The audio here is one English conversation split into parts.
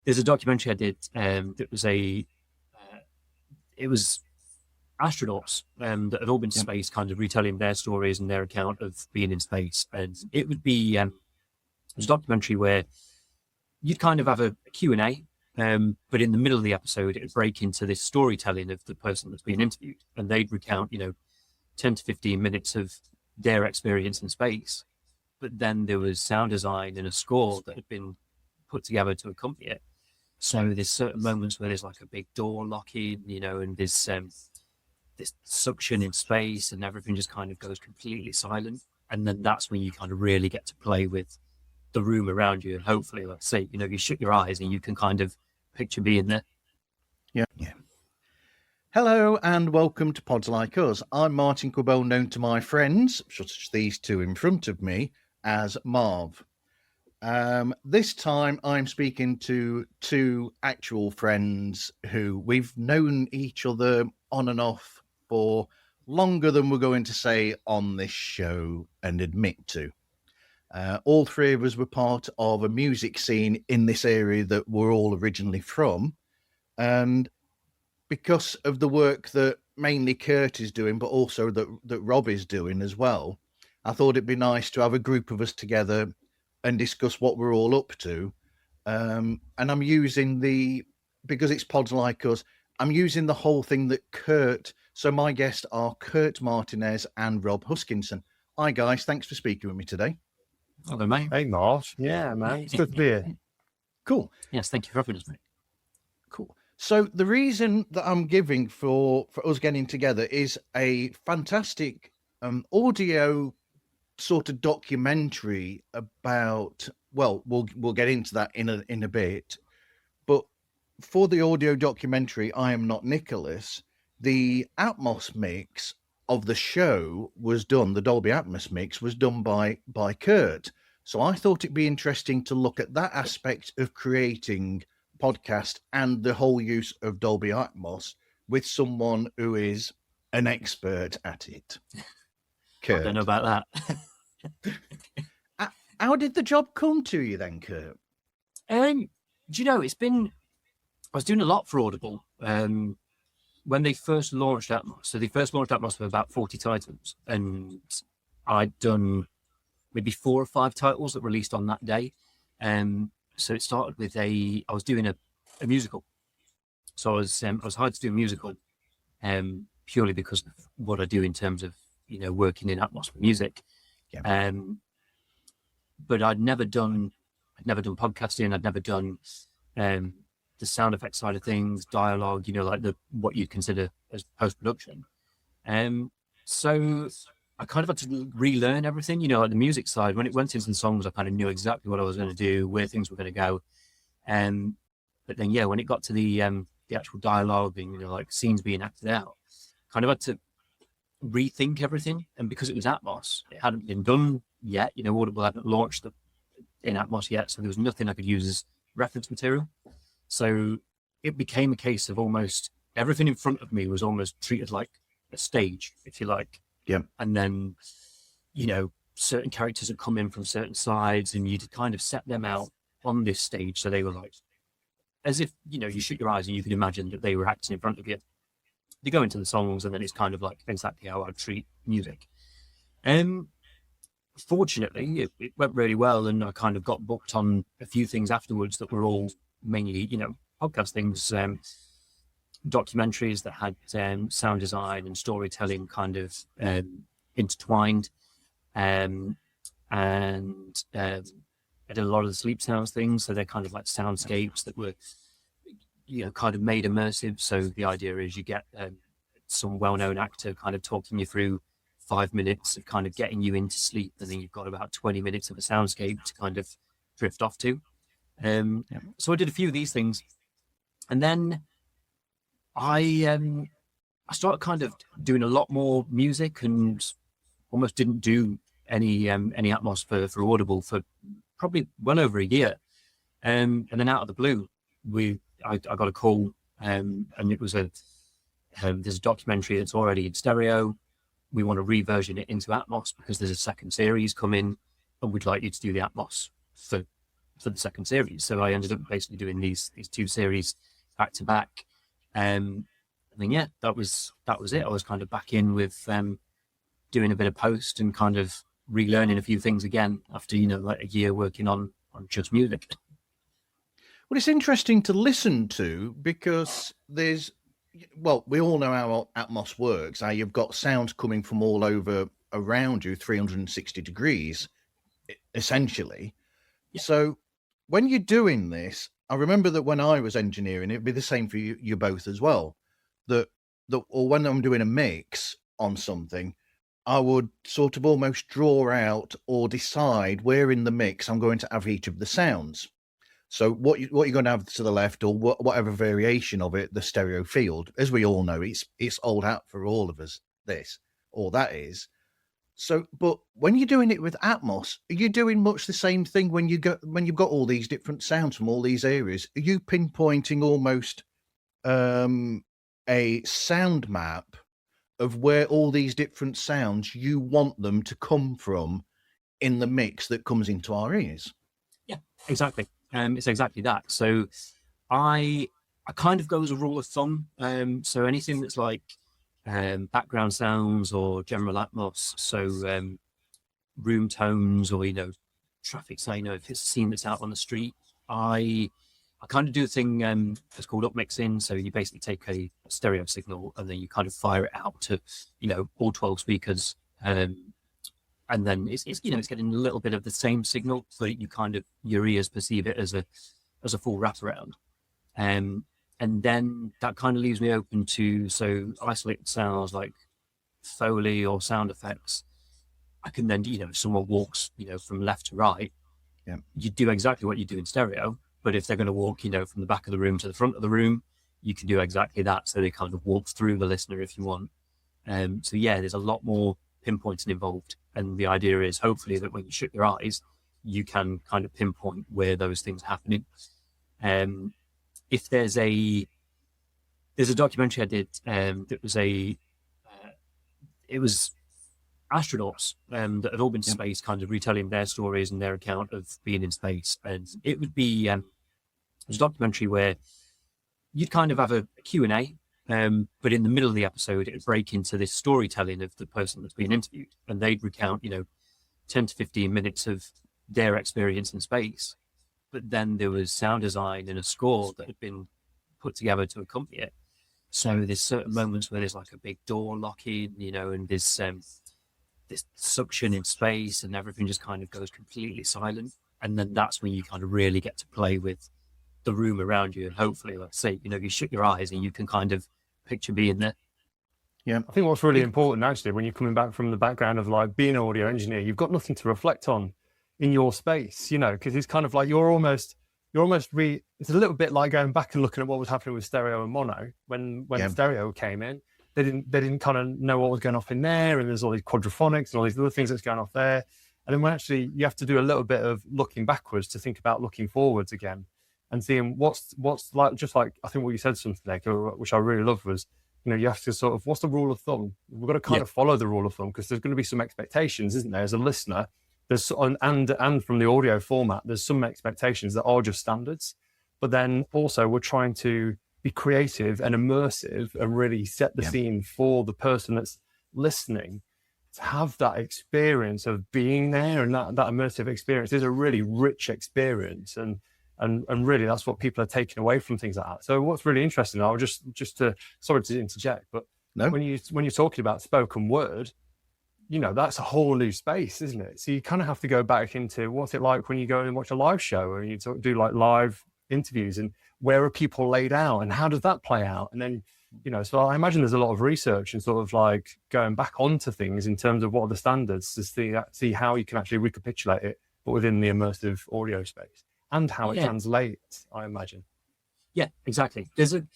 there's a documentary I did that was it was astronauts that had all been to space, kind of retelling their stories and their account of being in space. And it would be it was a documentary where you'd kind of have a Q&A, but in the middle of the episode, it would break into this storytelling of the person that's being interviewed, and they'd recount, 10 to 15 minutes of their experience in space. But then there was sound design and a score that had been put together to accompany it. So there's certain moments where there's like a big door locking, and there's this suction in space, and everything just kind of goes completely silent. And then that's when you kind of really get to play with the room around you. And hopefully, let's say, you shut your eyes and you can kind of picture being there. Yeah. Hello and welcome to Pods Like Us. I'm Martin Quibell, known to my friends, such as these two in front of me, as Marv. This time I'm speaking to two actual friends who we've known each other on and off for longer than we're going to say on this show and admit to. All three of us were part of a music scene in this area that we're all originally from. And because of the work that mainly Kurt is doing, but also that Rob is doing as well, I thought it'd be nice to have a group of us together and discuss what we're all up to. And I'm using because it's Pods Like Us, I'm using the whole thing that so my guests are Kurt Martinez and Rob Huskinson. Hi guys, thanks for speaking with me today. Hello, mate. Hey, Marv. Yeah, man. It's good to be here. Cool. Yes, thank you for having us, mate. Cool. So the reason that I'm giving for us getting together is a fantastic audio sort of documentary about, well, we'll get into that in a bit. But for the audio documentary, I Am Not Nicholas, the Atmos mix of the show was done, the Dolby Atmos mix was done by Kurt. So I thought it'd be interesting to look at that aspect of creating podcast and the whole use of Dolby Atmos with someone who is an expert at it. Kurt. I don't know about that. How did the job come to you then, Kurt? Do you know, I was doing a lot for Audible when they first launched Atmos. So they first launched Atmos with about 40 titles, and I'd done maybe 4 or 5 titles that released on that day. So it started with I was doing a musical. So I was hired to do a musical purely because of what I do in terms of, working in Atmos for music. Yeah. But I'd never done podcasting. I'd never done the sound effects side of things, dialogue, like what you'd consider as post-production. So I kind of had to relearn everything, like the music side. When it went into the songs, I kind of knew exactly what I was going to do, where things were going to go. But then, when it got to the actual dialogue and, like scenes being acted out, kind of had to rethink everything. And because it was Atmos, it hadn't been done yet. Audible hadn't launched in Atmos yet, so there was nothing I could use as reference material. So it became a case of almost everything in front of me was almost treated like a stage, if you like. Yeah. And then, certain characters would come in from certain sides and you'd kind of set them out on this stage. So they were like, as if, you shut your eyes and you could imagine that they were acting in front of you. They go into the songs and then it's kind of like exactly how I'd treat music. Fortunately, it went really well, and I kind of got booked on a few things afterwards that were all mainly, podcast things, documentaries that had sound design and storytelling kind of intertwined. And I did a lot of the sleep sounds things, so they're kind of like soundscapes that were, kind of made immersive. So the idea is you get some well-known actor kind of talking you through 5 minutes of kind of getting you into sleep, and then you've got about 20 minutes of a soundscape to kind of drift off to. So I did a few of these things, and then I started kind of doing a lot more music and almost didn't do any Atmos for Audible for probably well over a year. And then out of the blue, I got a call, and it was there's a documentary that's already in stereo. We want to reversion it into Atmos because there's a second series coming, and we'd like you to do the Atmos for for the second series. So I ended up basically doing these two series back to back. And then yeah, that was it. I was kind of back in with doing a bit of post and kind of relearning a few things again after like a year working on just music. Well, it's interesting to listen to because we all know how Atmos works. How you've got sounds coming from all over around you, 360 degrees, essentially. Yeah. So when you're doing this, I remember that when I was engineering, it'd be the same for you both as well. Or when I'm doing a mix on something, I would sort of almost draw out or decide where in the mix I'm going to have each of the sounds. So what you're going to have to the left, or whatever variation of it, the stereo field, as we all know, it's old hat for all of us. This or that is. So, but when you're doing it with Atmos, are you doing much the same thing when you've got all these different sounds from all these areas? Are you pinpointing almost a sound map of where all these different sounds you want them to come from in the mix that comes into our ears? Yeah, exactly. It's exactly that. So I kind of go as a rule of thumb. So anything that's like background sounds or general Atmos, so room tones or traffic sign, if it's a scene that's out on the street, I kind of do a thing that's called upmixing. So you basically take a stereo signal and then you kind of fire it out to all 12 speakers, and then it's getting a little bit of the same signal, so you kind of your ears perceive it as a full wraparound. And then that kind of leaves me open to isolated sounds like Foley or sound effects. I can then, if someone walks, from left to right, you do exactly what you do in stereo. But if they're going to walk, from the back of the room to the front of the room, you can do exactly that. So they kind of walk through the listener if you want. So yeah, there's a lot more pinpointing involved. And the idea is hopefully that when you shut your eyes, you can kind of pinpoint where those things are happening. If there's a documentary I did that was it was astronauts that had all been to space, kind of retelling their stories and their account of being in space. And it would be it was a documentary where you'd kind of have a Q&A, but in the middle of the episode, it would break into this storytelling of the person that's being interviewed, and they'd recount 10 to 15 minutes of their experience in space. But then there was sound design and a score that had been put together to accompany it. So there's certain moments where there's like a big door locking, and there's this suction in space and everything just kind of goes completely silent. And then that's when you kind of really get to play with the room around you. And hopefully, like I say, you shut your eyes and you can kind of picture being there. Yeah, I think what's really important actually, when you're coming back from the background of like being an audio engineer, you've got nothing to reflect on in your space, because it's kind of like it's a little bit like going back and looking at what was happening with stereo and mono when stereo came in. They didn't kind of know what was going off in there, and there's all these quadraphonics and all these other things that's going off there. And then when actually you have to do a little bit of looking backwards to think about looking forwards again and seeing what's like, just like I think what you said something like, which I really loved was, you have to sort of, what's the rule of thumb? We've got to kind of follow the rule of thumb, because there's going to be some expectations, isn't there, as a listener? There's and from the audio format, there's some expectations that are just standards, but then also we're trying to be creative and immersive and really set the scene for the person that's listening to have that experience of being there, and that immersive experience is a really rich experience, and really that's what people are taking away from things like that. So what's really interesting, I'll just to sorry to interject, but when you're talking about spoken word, that's a whole new space, isn't it? So you kind of have to go back into what's it like when you go and watch a live show, or you do like live interviews, and where are people laid out and how does that play out? And then, so I imagine there's a lot of research and sort of like going back onto things in terms of what are the standards to see how you can actually recapitulate it, but within the immersive audio space, and how it translates, I imagine. Yeah, exactly. There's the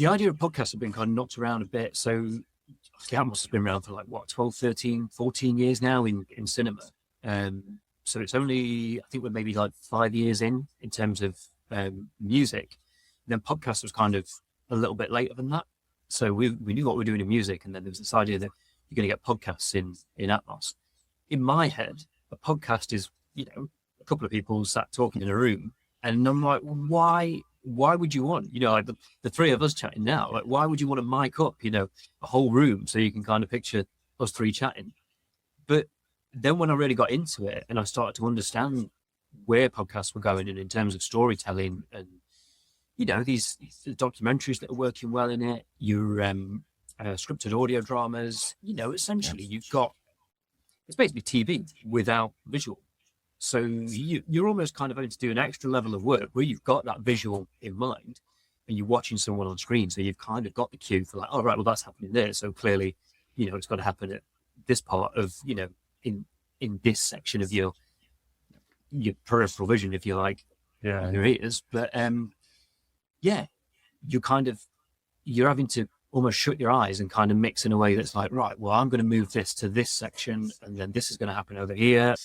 idea of podcasts have been kind of knocked around a bit. So Atmos has been around for like 12, 13, 14 years now in cinema. So it's only, I think we're maybe like 5 years in terms of music. And then podcast was kind of a little bit later than that. So we knew what we were doing in music, and then there was this idea that you're going to get podcasts in Atmos. In my head, a podcast is, a couple of people sat talking in a room, and I'm like, why would you want, like the three of us chatting now, like, why would you want to mic up, a whole room so you can kind of picture us three chatting? But then when I really got into it and I started to understand where podcasts were going in terms of storytelling and, these documentaries that are working well in it, your scripted audio dramas, essentially it's basically TV without visual. So you're almost kind of having to do an extra level of work where you've got that visual in mind and you're watching someone on screen. So you've kind of got the cue for like, oh, right, well, that's happening there. So clearly, it's got to happen at this part of, in this section of your peripheral vision, if you like, your ears. But you're having to almost shut your eyes and kind of mix in a way that's like, right, well, I'm going to move this to this section and then this is going to happen over here.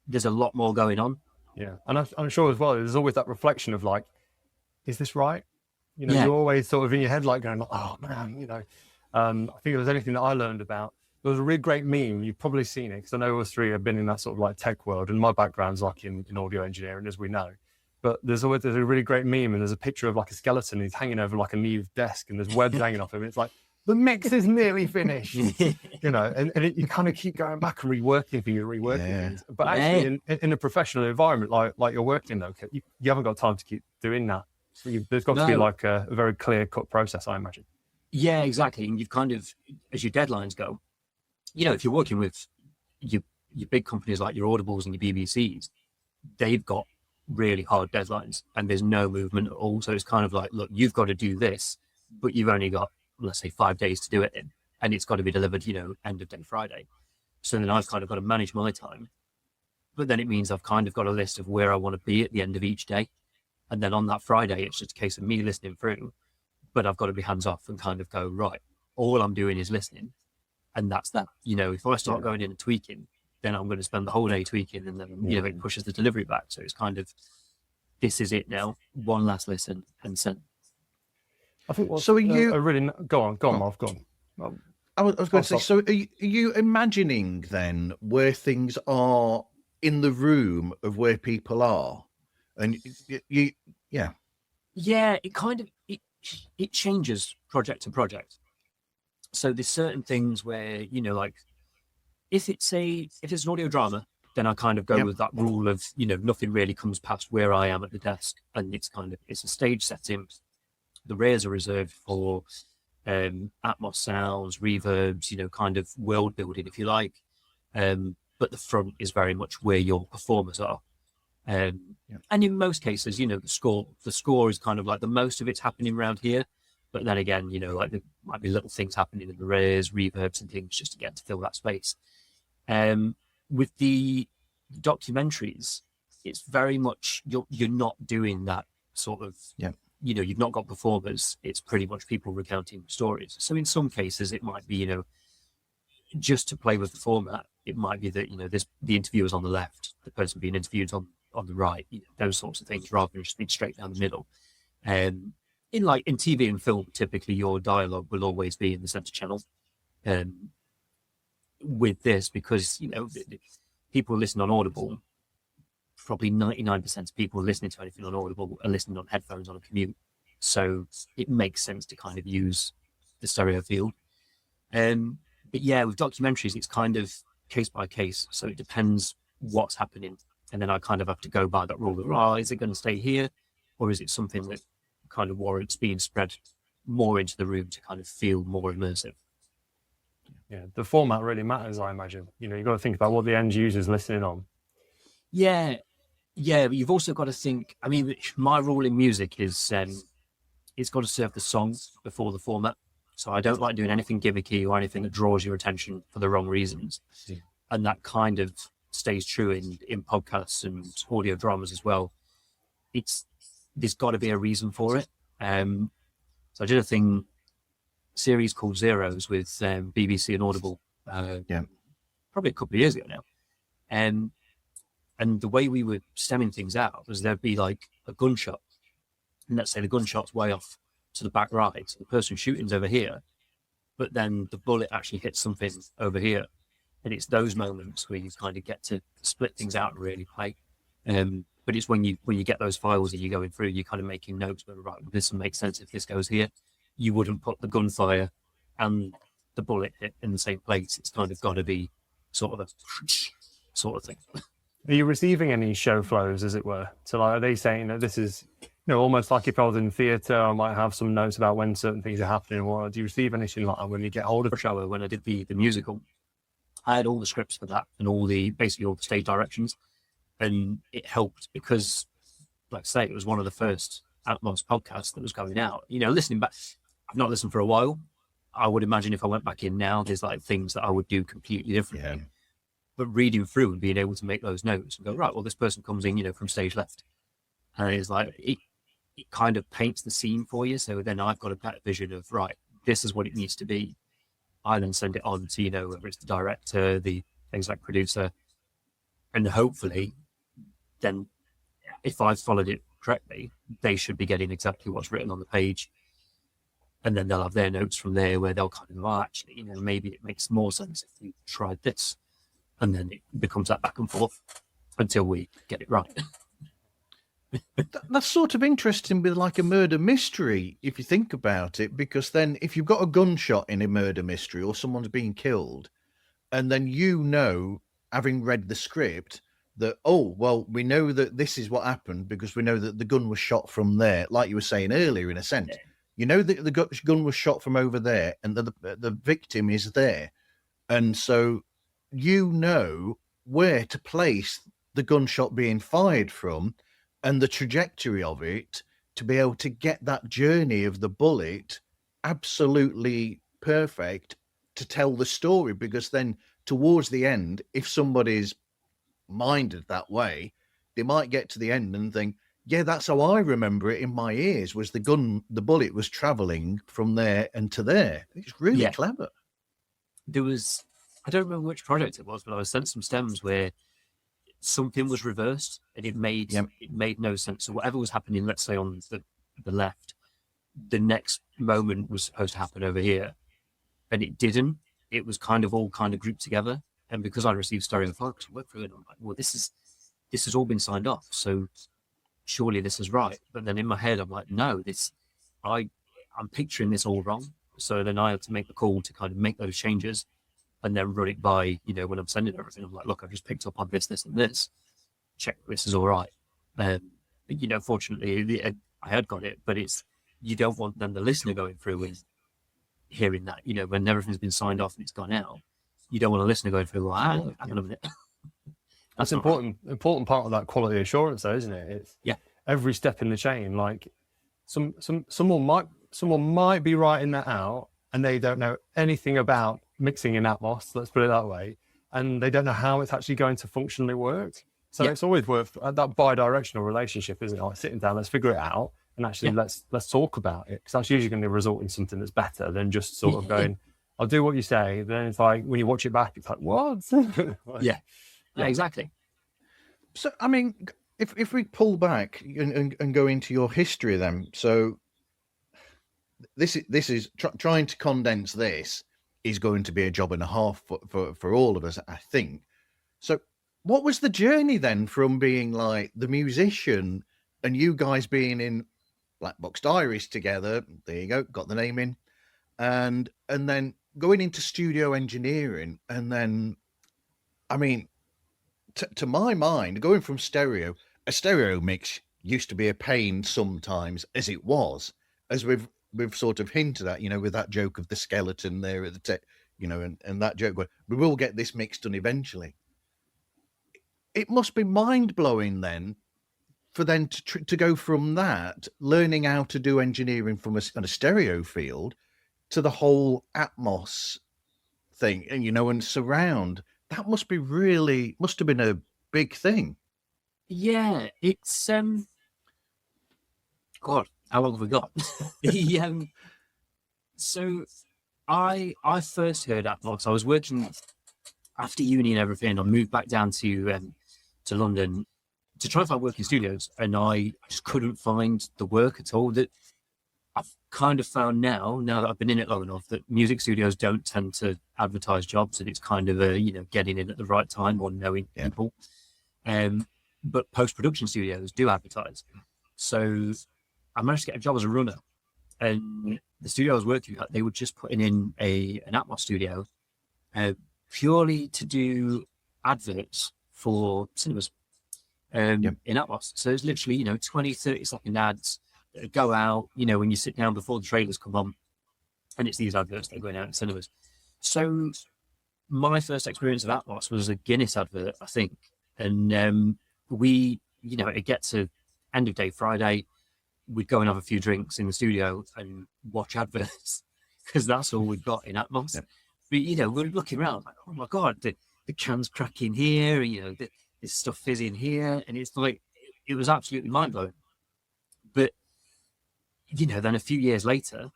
There's a lot more going on. Yeah. And I'm sure as well, there's always that reflection of like, is this right? You're always sort of in your head, like going, oh man, I think if there's anything that I learned about, there was a really great meme. You've probably seen it because I know us three have been in that sort of like tech world, and my background's like in audio engineering, as we know. But there's a really great meme, and there's a picture of like a skeleton. He's hanging over like a Neve desk, and there's webs hanging off him. It's like, the mix is nearly finished, and you kind of keep going back and reworking things. But actually, in a professional environment like you're working though, you haven't got time to keep doing that. So there's got to be like a very clear cut process, I imagine. Yeah, exactly. And you've kind of, as your deadlines go, if you're working with your big companies like your Audibles and your BBCs, they've got really hard deadlines and there's no movement at all. So it's kind of like, look, you've got to do this, but you've only got, let's say, 5 days to do it in, and it's got to be delivered, end of day Friday. So then I've kind of got to manage my time, but then it means I've kind of got a list of where I want to be at the end of each day. And then on that Friday, it's just a case of me listening through, but I've got to be hands off and kind of go, right, all I'm doing is listening. And that's that. If I start going in and tweaking, then I'm going to spend the whole day tweaking, and then, it pushes the delivery back. So it's kind of, this is it now. One last listen and send. I think so. Are you go on, Marv, go on. I was going to say. So, are you imagining then where things are in the room of where people are, and it kind of it changes project to project. So there's certain things where like if it's an audio drama, then I kind of go with that rule of nothing really comes past where I am at the desk, and it's a stage setting. The rears are reserved for Atmos sounds, reverbs, kind of world building, if you like. But the front is very much where your performers are. And in most cases, the score is kind of like the most of it's happening around here. But then again, like there might be little things happening in the rears, reverbs and things just to get to fill that space. With the documentaries, it's very much, you're not doing that sort of, you've not got performers. It's pretty much people recounting stories. So in some cases, it might be, just to play with the format, it might be that, the interviewer's on the left, the person being interviewed on the right, those sorts of things, rather than just being straight down the middle. In TV and film, typically your dialogue will always be in the center channel. With this, because, people listen on Audible, probably 99% of people listening to anything on Audible are listening on headphones on a commute. So it makes sense to kind of use the stereo field. But yeah, with documentaries, it's kind of case by case. So it depends what's happening. And then I kind of have to go by that rule of, is it going to stay here? Or is it something that kind of warrants being spread more into the room to kind of feel more immersive? Yeah, the format really matters, I imagine. You've got to think about what the end user's listening on. Yeah, but you've also got to think, my rule in music is it's got to serve the song before the format. So I don't like doing anything gimmicky or anything that draws your attention for the wrong reasons. Yeah. And that kind of stays true in podcasts and audio dramas as well. There's got to be a reason for it. So I did a series called Zeros with BBC and Audible probably a couple of years ago now. And the way we were stemming things out was there'd be like a gunshot, and let's say the gunshot's way off to the back right, so the person shooting's over here, but then the bullet actually hits something over here. And it's those moments where you kind of get to split things out and really play. But it's when you get those files and you're going through, you're kind of making notes, but right, this will make sense if this goes here. You wouldn't put the gunfire and the bullet hit in the same place. It's kind of got to be sort of a sort of thing. Are you receiving any show flows, as it were? So like, are they saying that this is, almost like if I was in theatre, I might have some notes about when certain things are happening, or do you receive anything like that when you get hold of Rush Hour, when I did the musical, I had all the scripts for that and basically all the stage directions. And it helped because, like I say, it was one of the first Atmos podcasts that was going out. Listening back, I've not listened for a while. I would imagine if I went back in now, there's like things that I would do completely differently. Yeah. But reading through and being able to make those notes and go, right, well, this person comes in, from stage left. And it's like, it kind of paints the scene for you. So then I've got a better vision of, right, this is what it needs to be. I then send it on to, whether it's the director, the exec producer, and hopefully then if I've followed it correctly, they should be getting exactly what's written on the page. And then they'll have their notes from there where they'll kind of, actually, maybe it makes more sense if we tried this. And then it becomes that back and forth until we get it right. That's sort of interesting with like a murder mystery, if you think about it, because then if you've got a gunshot in a murder mystery or someone's being killed, and then having read the script, that, we know that this is what happened because we know that the gun was shot from there, like you were saying earlier, in a sense. Yeah. You know that the gun was shot from over there and the victim is there. And so where to place the gunshot being fired from and the trajectory of it to be able to get that journey of the bullet absolutely perfect to tell the story. Because then towards the end, if somebody's minded that way, they might get to the end and think, yeah, that's how I remember it in my ears, was the bullet was traveling from there and to there. It's really clever. There was, I don't remember which project it was, but I was sent some stems where something was reversed and it made no sense. So whatever was happening, let's say on the left, the next moment was supposed to happen over here, and it didn't. It was kind of all grouped together. And because I received stereo files, I worked through it, and I'm like, well, this has all been signed off, so surely this is right. But then in my head, I'm like, no, I'm picturing this all wrong. So then I had to make the call to kind of make those changes and then run it by, when I'm sending everything, I'm like, look, I've just picked up on this, and this. Check this is all right. Fortunately, I had got it, but you don't want then the listener going through and hearing that, when everything's been signed off and it's gone out. You don't want a listener going through, hang on a minute. That's important part of that quality assurance, though, isn't it? It's every step in the chain. Like someone might be writing that out, and they don't know anything about mixing in Atmos. Let's put it that way, and they don't know how it's actually going to functionally work. So it's always worth that bi-directional relationship, isn't it? Like sitting down, let's figure it out, and actually let's talk about it, because that's usually going to result in something that's better than just sort of going, I'll do what you say. Then it's like when you watch it back, it's like, what? Yeah, exactly. So, I mean, if we pull back and go into your history, then, so this is trying to condense. This is going to be a job and a half for all of us, I think. So, what was the journey then from being like the musician and you guys being in Black Box Diaries together? There you go, got the name in, and then going into studio engineering, and then, I mean, to my mind, going from a stereo mix used to be a pain sometimes, as it was, as we've sort of hinted at, with that joke of the skeleton there at the and that joke, we will get this mix done eventually. It must be mind blowing then for them to go from that, learning how to do engineering from a stereo field, to the whole Atmos thing, and and surround. That must have been a big thing. Yeah, it's God, how long have we got? So I first heard Atmos. I was working after uni and everything. I moved back down to London to try and find work in studios, and I just couldn't find the work at all. That I've kind of found now that I've been in it long enough, that music studios don't tend to advertise jobs, and it's kind of a getting in at the right time or knowing people. but post-production studios do advertise. So I managed to get a job as a runner, and the studio I was working at, they were just putting in an Atmos studio purely to do adverts for cinemas in Atmos. So it's literally, 20, 30-second ads that go out, when you sit down before the trailers come on, and it's these adverts that are going out in cinemas. So my first experience of Atmos was a Guinness advert, I think. And we, it gets to end of day Friday, we'd go and have a few drinks in the studio and watch adverts because that's all we've got in Atmos. But, we're looking around like, oh my God, the can's cracking here, this stuff is in here. And it's like, it was absolutely mind blowing. But, then a few years later,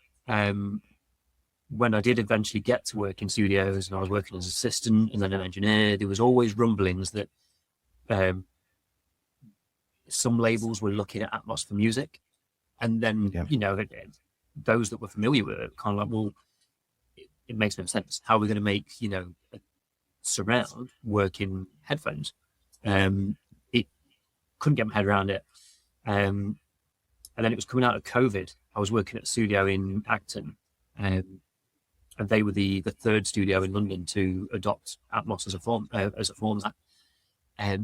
when I did eventually get to work in studios and I was working as an assistant and then an engineer, there was always rumblings that some labels were looking at Atmos for music. And then, those that were familiar with it kind of like, well, it makes no sense. How are we going to make, a surround work in headphones? It couldn't get my head around it. And then it was coming out of COVID. I was working at a studio in Acton, and they were the third studio in London to adopt Atmos as a format.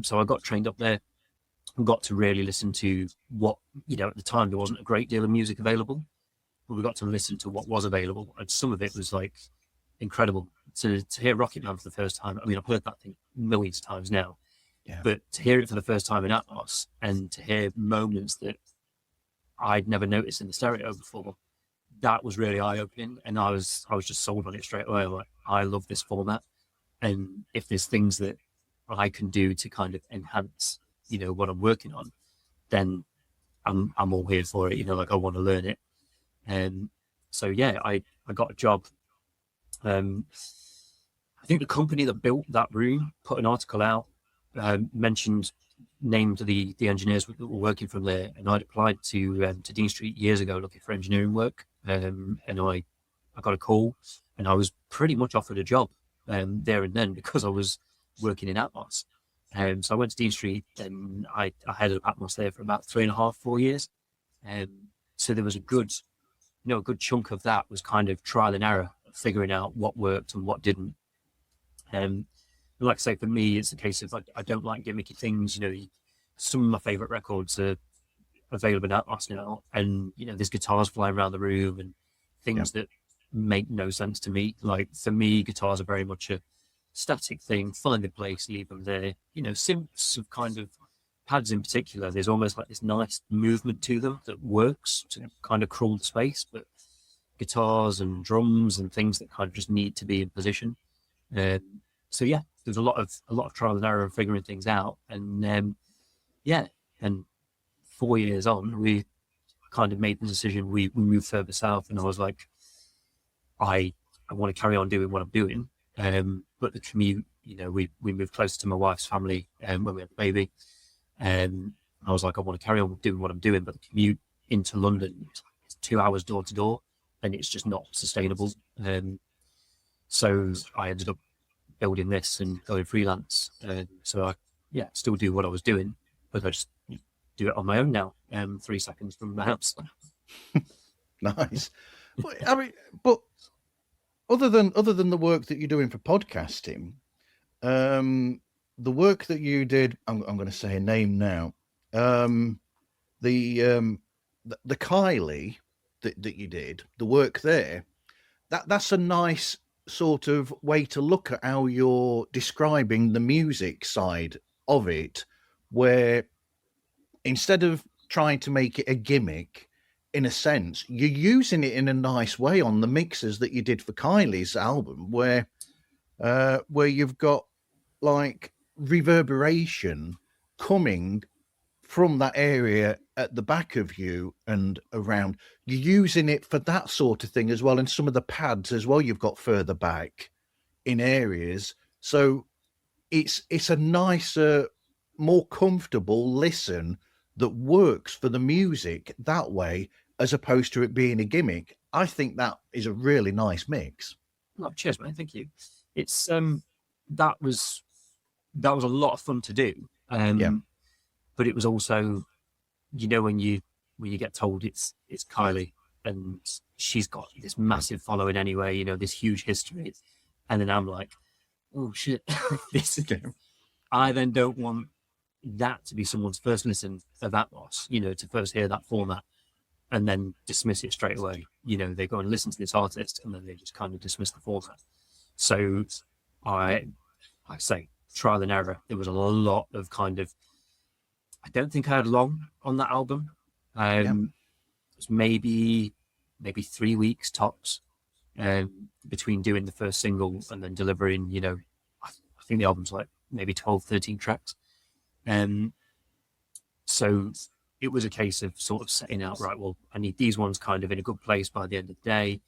So I got trained up there and got to really listen to what, at the time there wasn't a great deal of music available, but we got to listen to what was available. And some of it was like incredible. To hear Rocket Man for the first time, I mean, I've heard that thing millions of times now, but to hear it for the first time in Atmos and to hear moments that I'd never noticed in the stereo before, that was really eye-opening. And I was just sold on it straight away. I'm like, I love this format. And if there's things that I can do to kind of enhance, what I'm working on, then I'm all here for it. Like I want to learn it. And so, yeah, I got a job. I think the company that built that room put an article out, named the engineers that were working from there. And I'd applied to Dean Street years ago looking for engineering work. And I got a call and I was pretty much offered a job there and then because I was working in Atmos. So I went to Dean Street and I headed up Atmos there for about 3.5, 4 years. So there was a good chunk of that was kind of trial and error, figuring out what worked and what didn't. Like I say, for me, it's a case of I don't like gimmicky things. Some of my favorite records are available in Atmos now, and there's guitars flying around the room and things that make no sense to me. Like for me, guitars are very much a static thing. Find the place, leave them there. Synths of kind of pads in particular, there's almost like this nice movement to them that works to kind of crawl the space. But guitars and drums and things that kind of just need to be in position. So yeah, there's a lot of trial and error and figuring things out. And and 4 years on, we kind of made the decision. We moved further south, and I was like, I want to carry on doing what I'm doing. But the commute, we moved closer to my wife's family when we had the baby. And I was like, I want to carry on doing what I'm doing, but the commute into London is 2 hours door to door, and it's just not sustainable. So I ended up building this and going freelance. So I still do what I was doing, but I just do it on my own now. 3 seconds from the house. Nice. I mean, but other than the work that you're doing for podcasting, the work that you did, I'm going to say a name now. The Kylie that you did, the work there, that's a nice sort of way to look at how you're describing the music side of it, where instead of trying to make it a gimmick, in a sense, you're using it in a nice way on the mixes that you did for Kylie's album, where you've got like reverberation coming from that area at the back of you and around. You're using it for that sort of thing as well, and some of the pads as well you've got further back in areas. So it's a nicer, more comfortable listen that works for the music that way, as opposed to it being a gimmick. I think that is a really nice mix. Oh, cheers, man. Thank you. It's that was a lot of fun to do. but it was also, when you get told it's Kylie and she's got this massive following anyway, this huge history, and then I'm like, oh shit, this again. I then don't want that to be someone's first listen of Atmos, to first hear that format and then dismiss it straight away. They go and listen to this artist and then they just kind of dismiss the format. So I say trial and error. There was a lot of I don't think I had long on that album. It was maybe 3 weeks tops between doing the first single and then delivering, I think the album's like maybe 12, 13 tracks. So it was a case of sort of setting out, right, well, I need these ones kind of in a good place by the end of the day.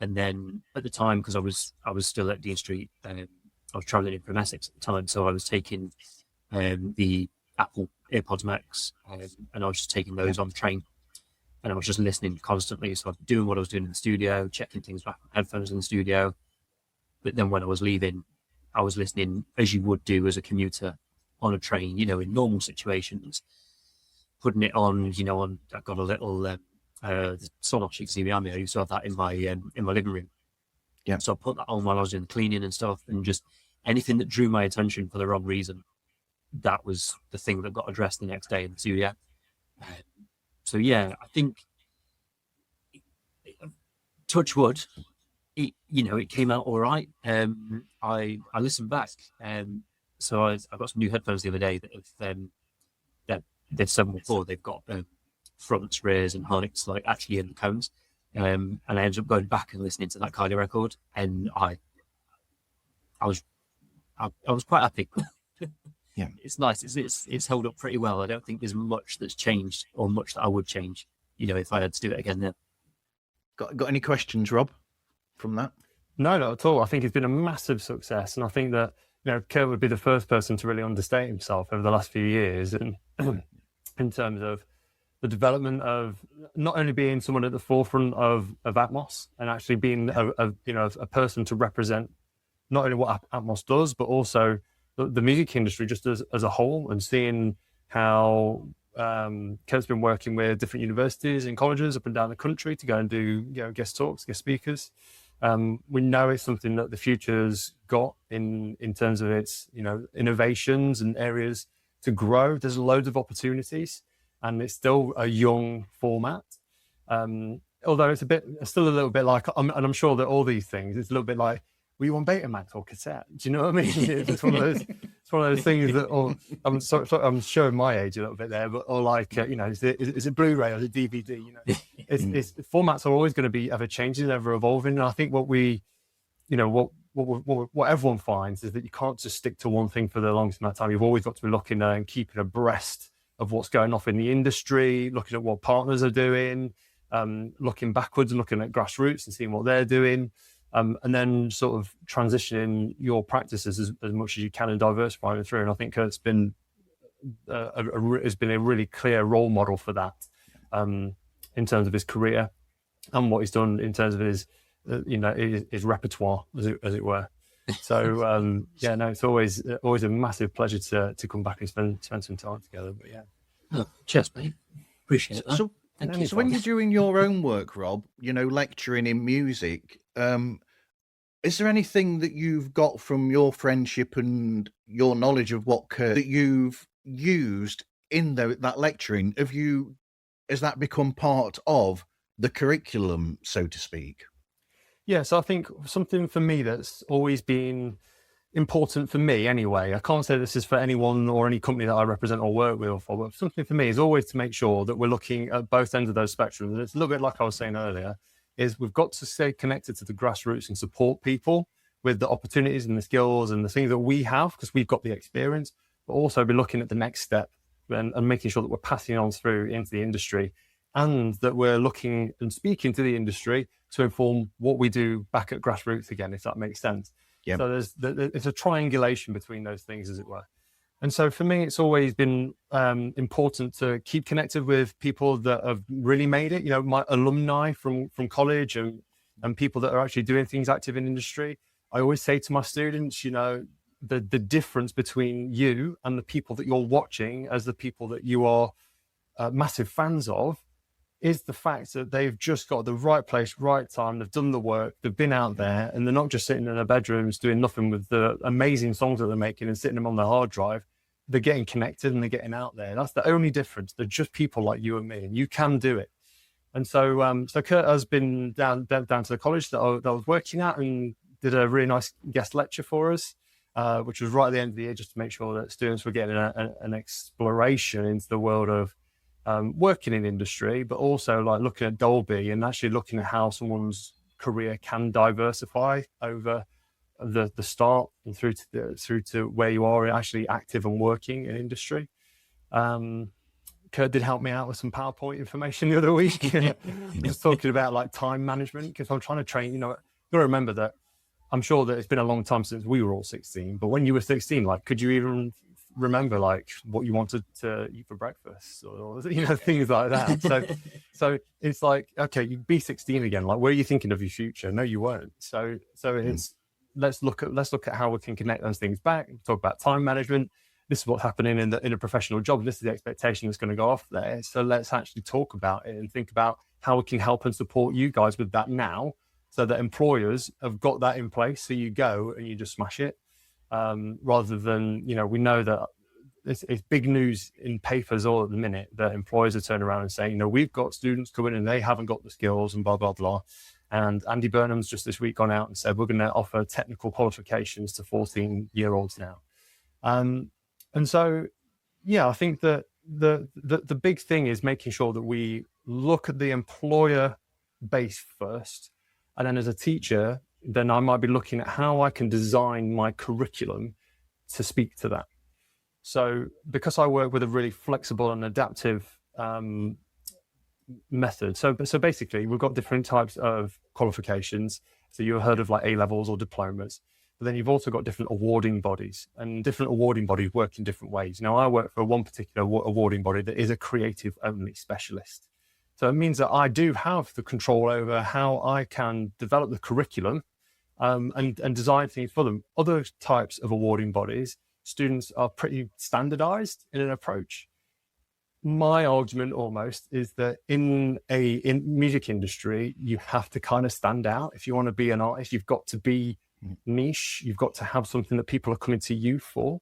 And then at the time, because I was still at Dean Street, I was traveling in from Essex at the time. So I was taking the Apple AirPods Max and I was just taking those on the train. And I was just listening constantly. So I was doing what I was doing in the studio, checking things back on headphones in the studio. But then when I was leaving, I was listening as you would do as a commuter on a train, in normal situations, putting it on, I've got a little the Sonos you can see behind me. I used to have that in my living room. Yeah. So I put that on while I was doing cleaning and stuff, and just anything that drew my attention for the wrong reason, that was the thing that got addressed the next day in the studio. So yeah, I think touch wood, it came out all right. I listened back, so I got some new headphones the other day that have they've 714. They've got fronts, rears, and harness like actually in the cones. And I ended up going back and listening to that Kylie record, and I was quite happy. Yeah, it's nice. It's held up pretty well. I don't think there's much that's changed or much that I would change, if I had to do it again now. Got any questions, Rob, from that? No, not at all. I think it's been a massive success, and I think that Kurt would be the first person to really understate himself over the last few years, and in terms of the development of not only being someone at the forefront of Atmos and actually being a person to represent not only what Atmos does, but also the music industry just as a whole, and seeing how Kurt's been working with different universities and colleges up and down the country to go and do guest talks, guest speakers. We know it's something that the future's got in terms of its innovations and areas to grow. There's loads of opportunities, and it's still a young format. Although it's still a little bit like, and I'm sure that all these things, it's a little bit like, were you on Betamax or cassette? Do you know what I mean? It's one of those things that, or I'm showing my age a little bit there, but or like, is it Blu-ray or is it DVD? It's formats are always going to be ever changing, ever evolving. And I think what everyone finds is that you can't just stick to one thing for the longest amount of time. You've always got to be looking and keeping abreast of what's going off in the industry, looking at what partners are doing, looking backwards and looking at grassroots and seeing what they're doing. And then sort of transitioning your practices as much as you can and diversifying them through. And I think Kurt's been has been a really clear role model for that in terms of his career and what he's done in terms of his his repertoire, as it were. So it's always a massive pleasure to come back and spend some time together. But yeah, cheers, mate. Appreciate that. So when you're doing your own work, Rob, lecturing in music, is there anything that you've got from your friendship and your knowledge of what Kurt that you've used in that lecturing? Has that become part of the curriculum, so to speak? Yeah, so I think something for me that's always been important for me anyway, I can't say this is for anyone or any company that I represent or work with, but something for me is always to make sure that we're looking at both ends of those spectrums. And it's a little bit like I was saying earlier, is we've got to stay connected to the grassroots and support people with the opportunities and the skills and the things that we have, because we've got the experience, but also be looking at the next step and making sure that we're passing on through into the industry, and that we're looking and speaking to the industry to inform what we do back at grassroots again, if that makes sense. Yeah. So it's a triangulation between those things, as it were. And so for me, it's always been important to keep connected with people that have really made it, my alumni from college and people that are actually doing things active in industry. I always say to my students, the difference between you and the people that you're watching as the people that you are massive fans of is the fact that they've just got the right place, right time, they've done the work, they've been out there, and they're not just sitting in their bedrooms doing nothing with the amazing songs that they're making and sitting them on their hard drive. They're getting connected and they're getting out there. That's the only difference. They're just people like you and me, and you can do it. And so Kurt has been down to the college that I was working at and did a really nice guest lecture for us, which was right at the end of the year, just to make sure that students were getting an exploration into the world of working in industry, but also like looking at Dolby and actually looking at how someone's career can diversify over the start and through to where you are actually active and working in industry. Kurt did help me out with some PowerPoint information the other week. He was talking about like time management, because I'm trying to train, you got to remember that I'm sure that it's been a long time since we were all 16, but when you were 16, like, could you even remember like what you wanted to eat for breakfast or things like that? So it's like, okay, you'd be 16 again. Like, where are you thinking of your future? No, you weren't. So it's, let's look at how we can connect those things back. Talk about time management. This is what's happening in a professional job. This is the expectation that's going to go off there. So let's actually talk about it and think about how we can help and support you guys with that now, so that employers have got that in place. So you go and you just smash it, rather than, we know that it's big news in papers all at the minute that employers are turning around and saying, we've got students coming and they haven't got the skills and blah, blah, blah. And Andy Burnham's just this week gone out and said, we're going to offer technical qualifications to 14-year-olds now. And so, I think that the big thing is making sure that we look at the employer base first. And then as a teacher, then I might be looking at how I can design my curriculum to speak to that. So because I work with a really flexible and adaptive method. So basically, we've got different types of qualifications. So you've heard of like A-levels or diplomas. But then you've also got different awarding bodies, and different awarding bodies work in different ways. Now, I work for one particular awarding body that is a creative-only specialist. So it means that I do have the control over how I can develop the curriculum and design things for them. Other types of awarding bodies, students are pretty standardized in an approach. My argument almost is that in music industry, you have to kind of stand out. If you want to be an artist, you've got to be niche. You've got to have something that people are coming to you for.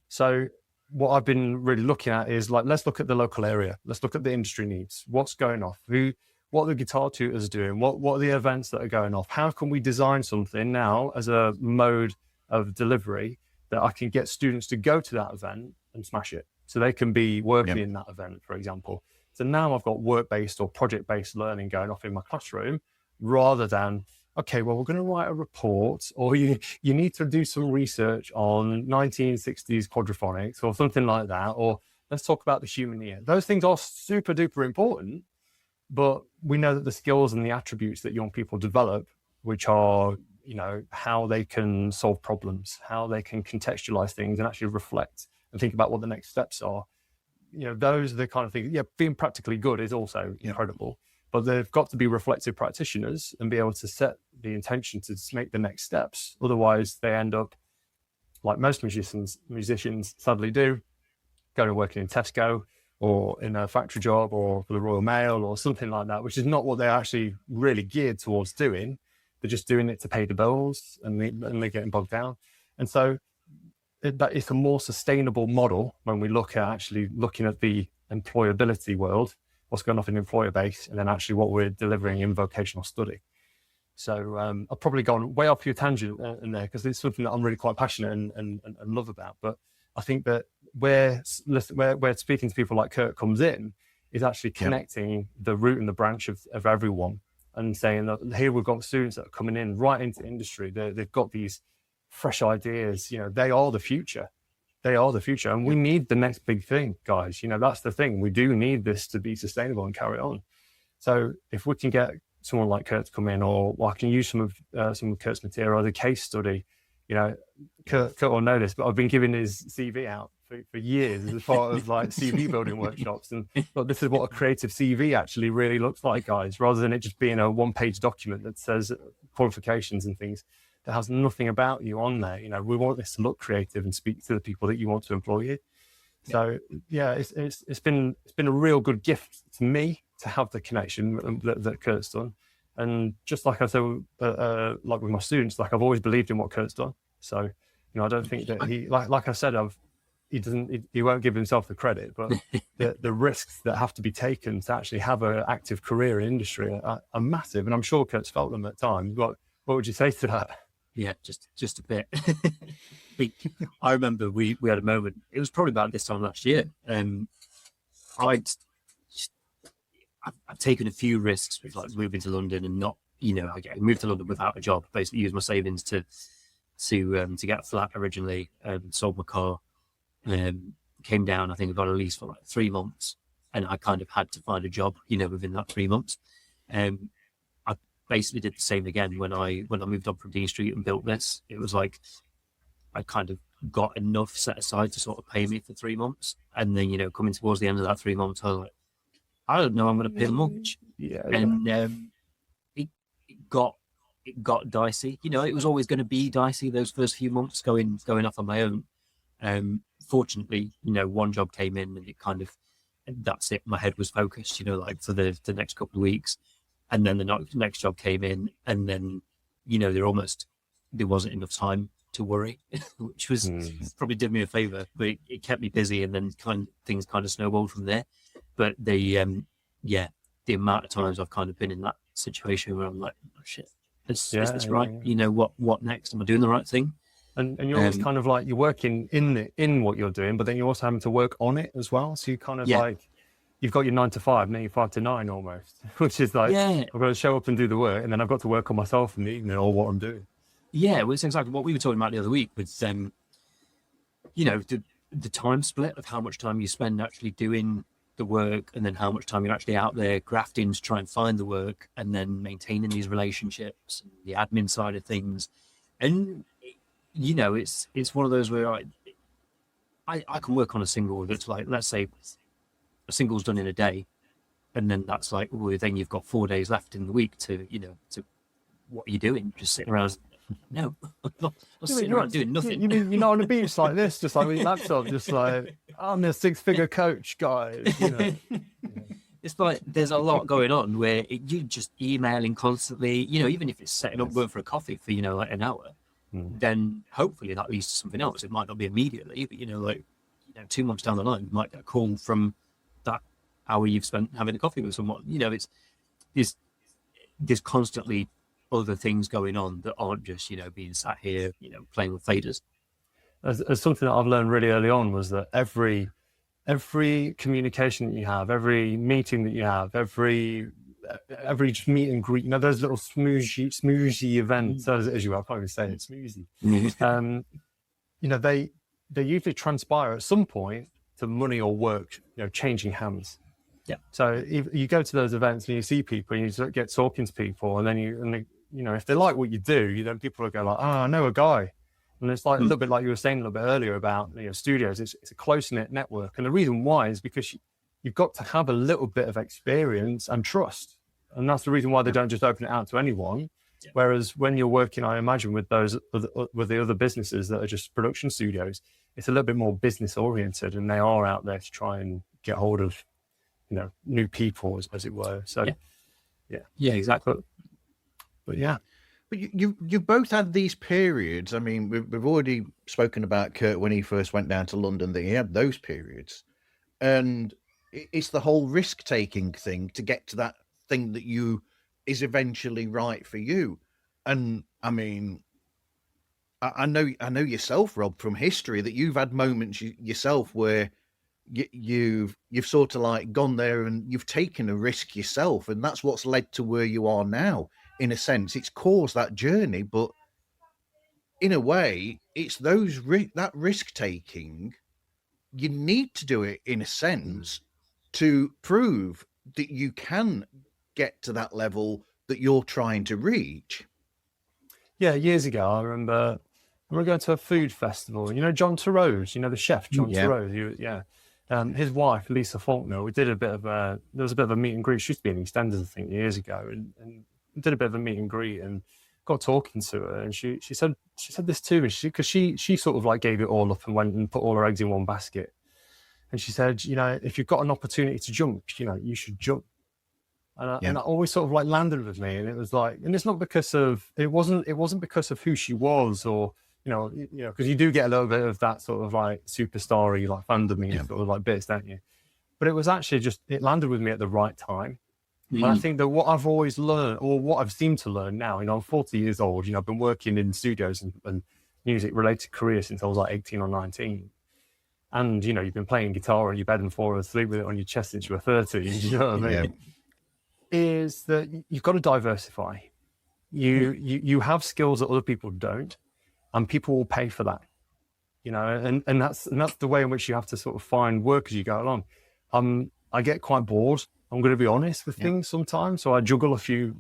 So what I've been really looking at is like, let's look at the local area. Let's look at the industry needs. What's going off? What are the guitar tutors doing? What are the events that are going off? How can we design something now as a mode of delivery that I can get students to go to that event and smash it? So they can be working in that event, for example. So now I've got work-based or project-based learning going off in my classroom, rather than, okay, well, we're going to write a report, or you need to do some research on 1960s quadraphonics or something like that, or let's talk about the human ear. Those things are super duper important, but we know that the skills and the attributes that young people develop, which are, how they can solve problems, how they can contextualize things and actually reflect and think about what the next steps are. Those are the kind of things. Yeah, being practically good is also incredible, but they've got to be reflective practitioners and be able to set the intention to make the next steps. Otherwise, they end up, like most musicians sadly do, go to working in Tesco or in a factory job or for the Royal Mail or something like that, which is not what they're actually really geared towards doing. They're just doing it to pay the bills, and they're getting bogged down. And so that it's a more sustainable model when we look at actually looking at the employability world, what's going on in employer base, and then actually what we're delivering in vocational study. So I've probably gone way off your tangent in there, because it's something that I'm really quite passionate and love about. But I think that where speaking to people like Kurt comes in is actually connecting the root and the branch of everyone, and saying that here we've got students that are coming in right into industry. They've got these fresh ideas. They are the future. They are the future, and we need the next big thing, guys. That's the thing. We do need this to be sustainable and carry on. So if we can get someone like Kurt to come in, or I can use some of Kurt's material as a case study. Kurt will know this, but I've been giving his CV out for years as part of like CV building workshops. And look, this is what a creative CV actually really looks like, guys, rather than it just being a one-page document that says qualifications and things. that has nothing about you on there. We want this to look creative and speak to the people that you want to employ here. So yeah, it's been a real good gift to me to have the connection that Kurt's done. And just like I said, like with my students, like I've always believed in what Kurt's done. So, I don't think that he, like I said, he won't give himself the credit, but the risks that have to be taken to actually have an active career in industry are massive. And I'm sure Kurt's felt them at times. What would you say to that? Yeah, just a bit. I remember we had a moment. It was probably about this time last year. I've taken a few risks with like moving to London and not, I moved to London without a job. Basically, used my savings to get a flat originally. Sold my car. Came down. I think I got a lease for like 3 months, and I kind of had to find a job, within that 3 months. I basically did the same again when I moved on from Dean Street and built this. It was like I kind of got enough set aside to sort of pay me for 3 months, and then coming towards the end of that 3 months, I was like, I don't know, I'm going to pay the mortgage. Yeah, and it got dicey. It was always going to be dicey those first few months going off on my own. Fortunately, one job came in, and that's it. My head was focused, like for the next couple of weeks. And then the next job came in, and then, there wasn't enough time to worry, which was probably did me a favor, but it kept me busy, and then things kind of snowballed from there. But the amount of times I've kind of been in that situation where I'm like, oh shit, is this right? Yeah. What next? Am I doing the right thing? And you're always kind of like, you're working in what you're doing, but then you're also having to work on it as well. So you kind of like, you've got your 9 to 5, now you're 5 to 9 almost, which is like, I've got to show up and do the work, and then I've got to work on myself in the evening or what I'm doing. Yeah, well, it's exactly what we were talking about the other week with, the time split of how much time you spend actually doing the work, and then how much time you're actually out there grafting to try and find the work, and then maintaining these relationships, and the admin side of things. And, it's one of those where I can work on a single that's like, let's say a single's done in a day, and then that's like, well, then you've got 4 days left in the week to what are you doing? Just sitting around? No, I'm not sitting around doing nothing. You mean you're not on a beach like this, just like with your laptop, just like, I'm a 6-figure coach, guys. It's like there's a lot going on where you're just emailing constantly, even if it's setting up going for a coffee for, like an hour, then hopefully that leads to something else. It might not be immediately, but 2 months down the line, you might get a call from that hour you've spent having a coffee with someone. It's there's constantly other things going on that aren't just, being sat here, playing with faders. As something that I've learned really early on was that every communication that you have, every meeting that you have, every just meet and greet, those little smoozy events, as you are probably saying, smoozy. They usually transpire at some point to money or work, changing hands. Yeah. So if you go to those events and you see people and you get talking to people, and then if they like what you do, then people will go like, I know a guy. And it's like a little bit like you were saying a little bit earlier about studios. It's a close-knit network. And the reason why is because you've got to have a little bit of experience and trust. And that's the reason why they don't just open it out to anyone. Yeah. Whereas when you're working, I imagine, with the other businesses that are just production studios, it's a little bit more business oriented, and they are out there to try and get hold of, new people, as it were. So, yeah, exactly. But yeah. But you've both had these periods. I mean, we've already spoken about Kurt when he first went down to London, that he had those periods. And it's the whole risk-taking thing to get to that thing that is eventually right for you. And I mean, I know yourself, Rob, from history, that you've had moments yourself where you've sort of like gone there and you've taken a risk yourself, and that's what's led to where you are now. In a sense, it's caused that journey, but in a way, it's that risk taking. You need to do it in a sense to prove that you can get to that level that you're trying to reach. Yeah, years ago, I remember going to a food festival. John Turose, the chef John Turose. His wife Lisa Faulkner. We did there was a bit of a meet and greet. She used to be in EastEnders, I think, years ago, and did a bit of a meet and greet, and got talking to her, and she said this to me, because she sort of like gave it all up and went and put all her eggs in one basket. And she said, you know, if you've got an opportunity to jump, you know, you should jump. And that always sort of like landed with me. And it was like, and it's not because of, it wasn't because of who she was, or, you know, because you do get a little bit of that sort of like superstar-y, like fandom sort of like bits, don't you? But it was actually just, it landed with me at the right time. And I think that what I've always learned, or what I've seemed to learn now, you know, I'm 40 years old, you know, I've been working in studios and music related career since I was like 18 or 19. And, you know, you've been playing guitar on your bed and falling asleep with it on your chest since you were 30, you know what I mean? Is that you've got to diversify. You have skills that other people don't, and people will pay for that, you know, and that's the way in which you have to sort of find work as you go along. I get quite bored, I'm going to be honest, with things sometimes, so I juggle a few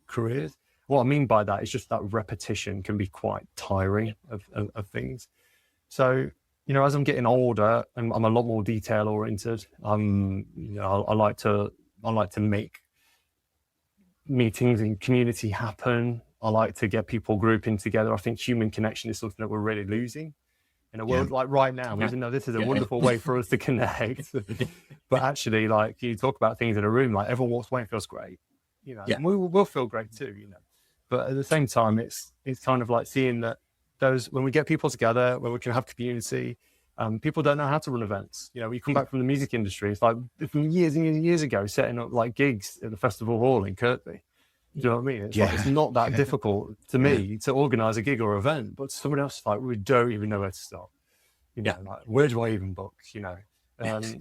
careers. What I mean by that is just that repetition can be quite tiring of things. So, you know, as I'm getting older, and I'm a lot more detail oriented. You know, I like to make meetings and community happen. I like to get people grouping together. I think human connection is something that we're really losing in a world like right now, even though this is a wonderful way for us to connect. But actually, like, you talk about things in a room, like everyone walks away and feels great, you know, and we'll feel great too, you know. But at the same time, it's kind of like seeing that when we get people together, when we can have community, people don't know how to run events. You know, when you come back from the music industry, it's like from years and years and years ago, setting up like gigs at the festival hall in Kirkby. Do you know what I mean? It's like, it's not that difficult to me to organize a gig or event, but someone else, like, we don't even know where to start. You know, like, where do I even book? You know,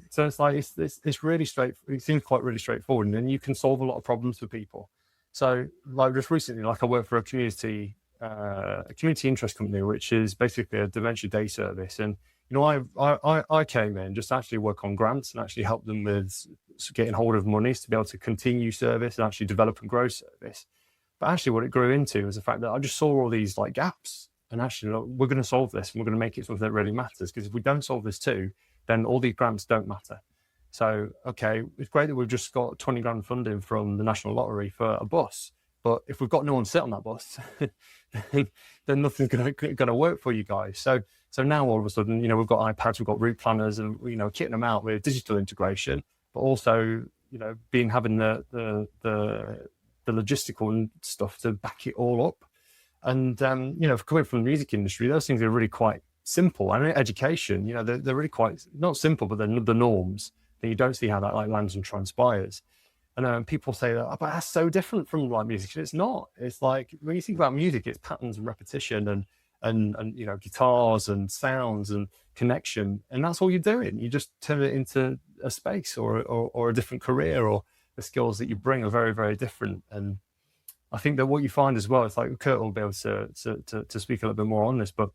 so it's like it's really it seems quite really straightforward, and then you can solve a lot of problems for people. So, like, just recently, like, I work for a community interest company, which is basically a dementia day service, and you know, I came in just to actually work on grants and actually help them with getting hold of monies to be able to continue service and actually develop and grow service. But actually what it grew into was the fact that I just saw all these like gaps, and actually, look, we're going to solve this, and we're going to make it something that really matters, because if we don't solve this too, then all these grants don't matter. So, okay, it's great that we've just got 20 grand funding from the National Lottery for a bus, but if we've got no one sit on that bus, then nothing's going to work for you guys. So now all of a sudden, you know, we've got iPads, we've got route planners, and, you know, kitting them out with digital integration, but also, you know, having the logistical stuff to back it all up. And, you know, coming from the music industry, those things are really quite simple. And education, you know, they're really quite, not simple, but they're the norms. That you don't see how that like lands and transpires. And people say that, oh, but that's so different from like music. It's not. It's like, when you think about music, it's patterns and repetition and you know, guitars and sounds and connection, and that's all you're doing. You just turn it into a space or a different career, or the skills that you bring are very, very different. And I think that what you find as well, it's like Kurt will be able to speak a little bit more on this, but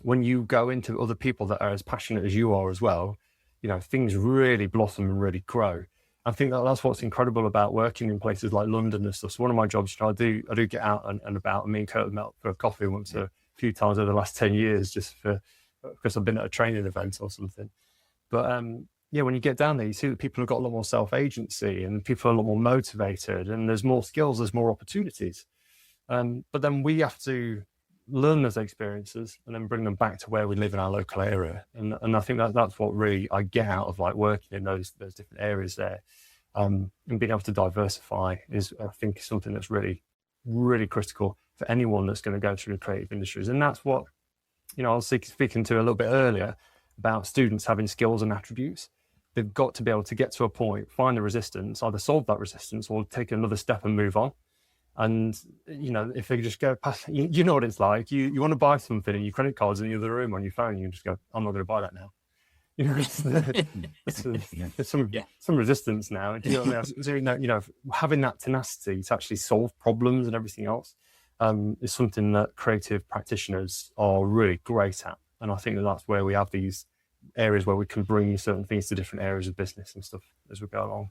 when you go into other people that are as passionate as you are as well, you know, things really blossom and really grow. I think that's what's incredible about working in places like London and stuff. So one of my jobs, you know, I do get out and about, and me and Kurt have met for a coffee once a few times over the last 10 years, just because I've been at a training event or something. But yeah, when you get down there, you see that people have got a lot more self-agency, and people are a lot more motivated, and there's more skills, there's more opportunities. But then we have to learn those experiences and then bring them back to where we live in our local area. And I think that's what really I get out of like working in those different areas there. And being able to diversify is, I think, something that's really, really critical for anyone that's going to go through the creative industries. And that's what, you know, I was speaking to a little bit earlier about students having skills and attributes. They've got to be able to get to a point, find the resistance, either solve that resistance or take another step and move on. And, you know, if they just go past, you know what it's like. You want to buy something and your credit card's in the other room on your phone, you just go, I'm not going to buy that now. You know, there's some resistance now. Do you know what I mean? So, you know, having that tenacity to actually solve problems and everything else is something that creative practitioners are really great at. And I think that's where we have these areas where we can bring certain things to different areas of business and stuff as we go along.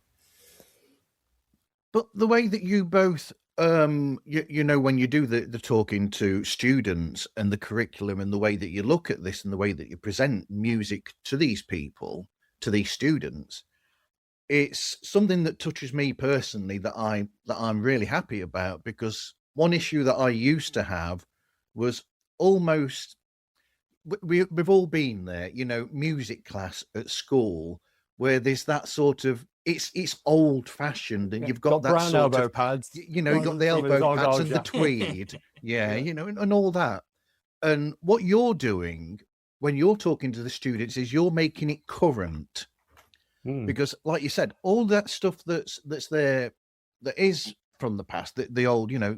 But the way that you both, you know, when you do the talking to students and the curriculum and the way that you look at this and the way that you present music to these people, to these students, it's something that touches me personally, that I'm really happy about, because one issue that I used to have was almost, we've all been there, you know, music class at school, where there's that sort of, it's old fashioned, and you've got that brown sort elbow of pads, you know, you've got the elbow pads and the yeah. tweed, you know, and all that. And what you're doing when you're talking to the students is you're making it current, because, like you said, all that stuff that's there, that is from the past, the old, you know,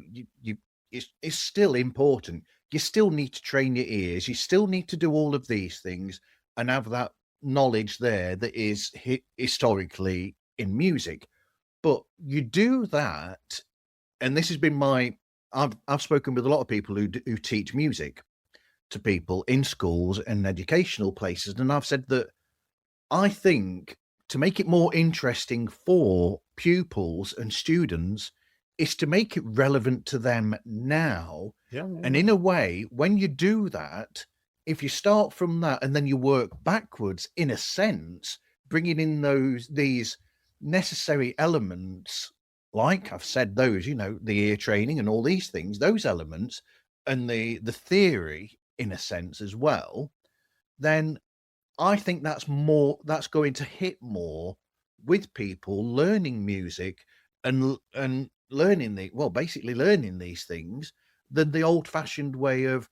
it's still important. You still need to train your ears. You still need to do all of these things and have that knowledge there that is historically in music. But you do that, and this has been I've spoken with a lot of people who teach music to people in schools and educational places, and I've said that I think to make it more interesting for pupils and students is to make it relevant to them now. Yeah. And in a way, when you do that, if you start from that and then you work backwards, in a sense, bringing in these necessary elements, like I've said, those, you know, the ear training and all these things, those elements, and the theory in a sense as well, then I think that's going to hit more with people learning music and learning basically learning these things, than the old-fashioned way of,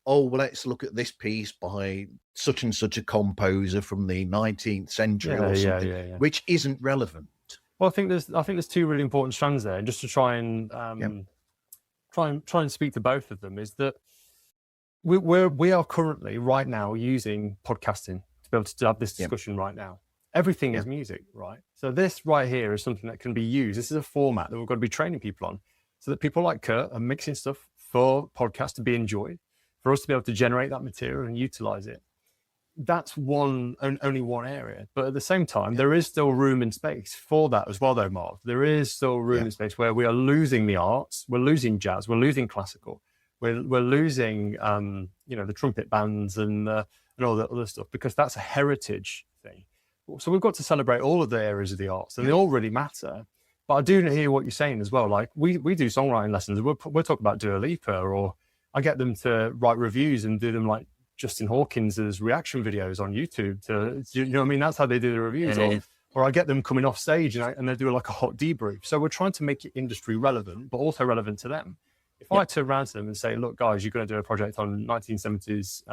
oh, well, let's look at this piece by such and such a composer from the 19th century or something, which isn't relevant. Well, I think there's two really important strands there, and just to try and try and speak to both of them, is that we are currently right now using podcasting to be able to have this discussion right now. Everything is music, right? So this right here is something that can be used. This is a format that we've got to be training people on, so that people like Kurt are mixing stuff for podcasts to be enjoyed, for us to be able to generate that material and utilize it. That's only one area. But at the same time, there is still room and space for that as well, though, Marv. There is still room and space where we are losing the arts, we're losing jazz, we're losing classical, we're losing the trumpet bands and all that other stuff, because that's a heritage thing. So we've got to celebrate all of the areas of the arts, and they all really matter. But I do hear what you're saying as well. Like we do songwriting lessons. We're talking about Dua Lipa, or I get them to write reviews and do them like Justin Hawkins's reaction videos on YouTube. You know what I mean? That's how they do the reviews. Or I get them coming off stage and they do like a hot debrief. So we're trying to make it industry relevant, but also relevant to them. If I turn around to them and say, look, guys, you're going to do a project on 1970s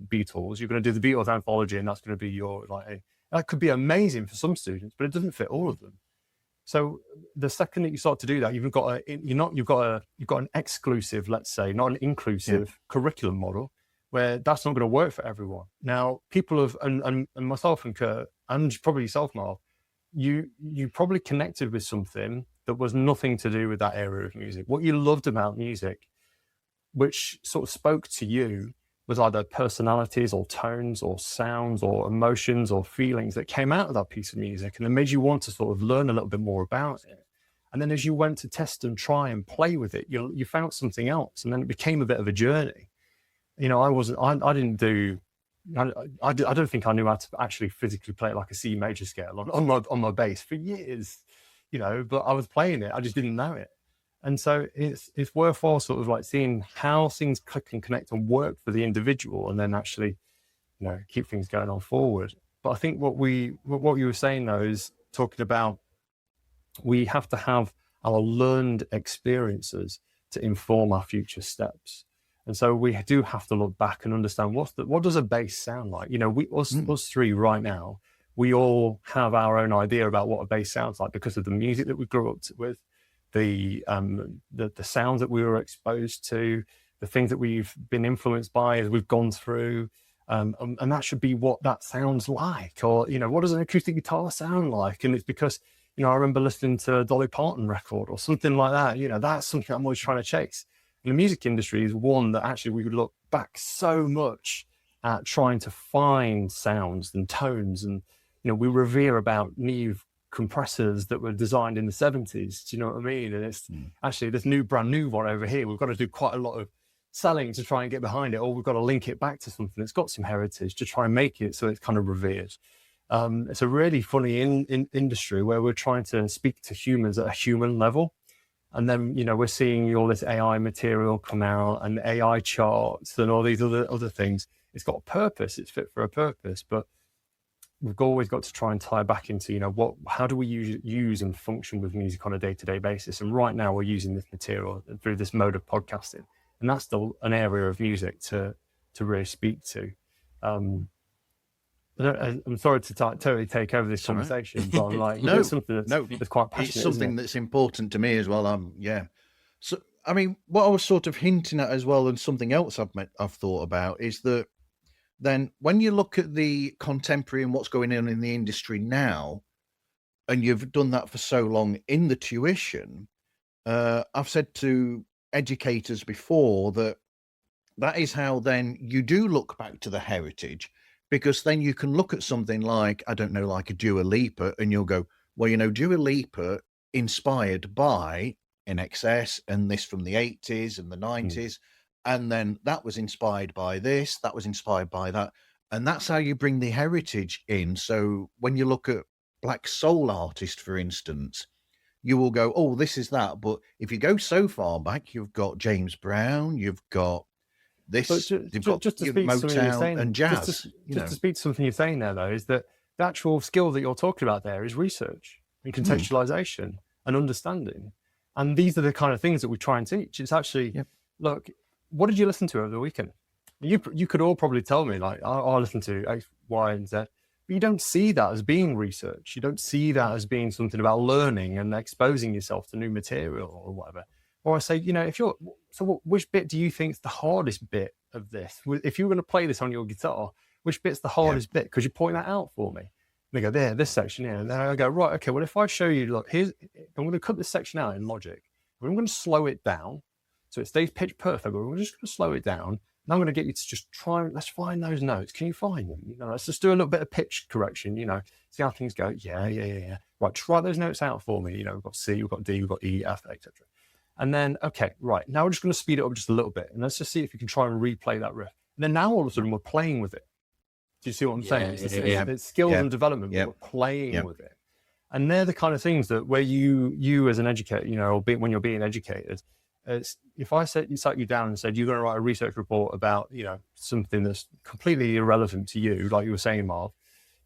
Beatles, you're going to do the Beatles anthology, and that's going to be your that could be amazing for some students, but it doesn't fit all of them. So the second that you start to do that, you've got an exclusive, let's say, not an inclusive curriculum model, where that's not going to work for everyone. Now, people have, and myself and Kurt, and probably yourself, Marv, you probably connected with something that was nothing to do with that area of music. What you loved about music, which sort of spoke to you, was either personalities or tones or sounds or emotions or feelings that came out of that piece of music, and it made you want to sort of learn a little bit more about it. And then as you went to test and try and play with it, you found something else, and then it became a bit of a journey. You know, I don't think I knew how to actually physically play it like a C major scale on my bass for years, you know, but I was playing it, I just didn't know it. And so it's worthwhile sort of like seeing how things click and connect and work for the individual, and then actually, you know, keep things going on forward. But I think what you were saying though is talking about, we have to have our learned experiences to inform our future steps. And so we do have to look back and understand what does a bass sound like? You know, us three right now, we all have our own idea about what a bass sounds like because of the music that we grew up with, the sounds that we were exposed to, the things that we've been influenced by as we've gone through, and that should be what that sounds like. Or, you know, what does an acoustic guitar sound like? And it's because, you know, I remember listening to a Dolly Parton record or something like that. You know, that's something I'm always trying to chase. And the music industry is one that actually we would look back so much at trying to find sounds and tones. And, you know, we revere about Neve compressors that were designed in the 70s. Do you know what I mean? And it's actually this brand new one over here. We've got to do quite a lot of selling to try and get behind it, or we've got to link it back to something that's got some heritage to try and make it so it's kind of revered. It's a really funny industry where we're trying to speak to humans at a human level. And then, you know, we're seeing all this AI material come out and AI charts and all these other things. It's got a purpose. It's fit for a purpose, but we've always got to try and tie back into, you know, how do we use and function with music on a day-to-day basis? And right now we're using this material through this mode of podcasting, and that's still an area of music to really speak to. I'm sorry to totally take over this conversation, but I'm like, no, it's something that's quite passionate. It's something that's important to me as well. Yeah. So, I mean, what I was sort of hinting at as well, and something else I've thought about is that then when you look at the contemporary and what's going on in the industry now, and you've done that for so long in the tuition, I've said to educators before that is how then you do look back to the heritage, because then you can look at something like, I don't know, like a Dua Lipa, and you'll go, well, you know, Dua Lipa inspired by NXS and this from the 80s and the 90s. And then that was inspired by this, that was inspired by that. And that's how you bring the heritage in. So when you look at Black soul artists, for instance, you will go, oh, this is that. But if you go so far back, you've got James Brown, you've got this, you've got Motown and jazz. Just to speak to something you're saying there, though, is that the actual skill that you're talking about there is research and contextualization and understanding. And these are the kind of things that we try and teach. It's actually, look, what did you listen to over the weekend? You could all probably tell me, like, I listen to X, Y, and Z. But you don't see that as being research. You don't see that as being something about learning and exposing yourself to new material or whatever. Or I say, you know, which bit do you think is the hardest bit of this? If you were going to play this on your guitar, which bit's the hardest bit? Could you point that out for me? And they go, there, this section here. And then I go, right, okay, well, if I show you, look, I'm going to cut this section out in Logic. I'm going to slow it down so it stays pitch perfect, but we're just going to slow it down. And I'm going to get you to just let's find those notes. Can you find them? You know, let's just do a little bit of pitch correction, you know, see how things go. Yeah. Right, try those notes out for me. You know, we've got C, we've got D, we've got E, F, etc. And then, okay, right, now we're just going to speed it up just a little bit. And let's just see if you can try and replay that riff. And then now all of a sudden we're playing with it. Do you see what I'm saying? It's skills and development, but we're playing with it. And they're the kind of things that where you as an educator, you know, when you're being educated, if I sat you down and said, you're going to write a research report about, you know, something that's completely irrelevant to you, like you were saying, Marv,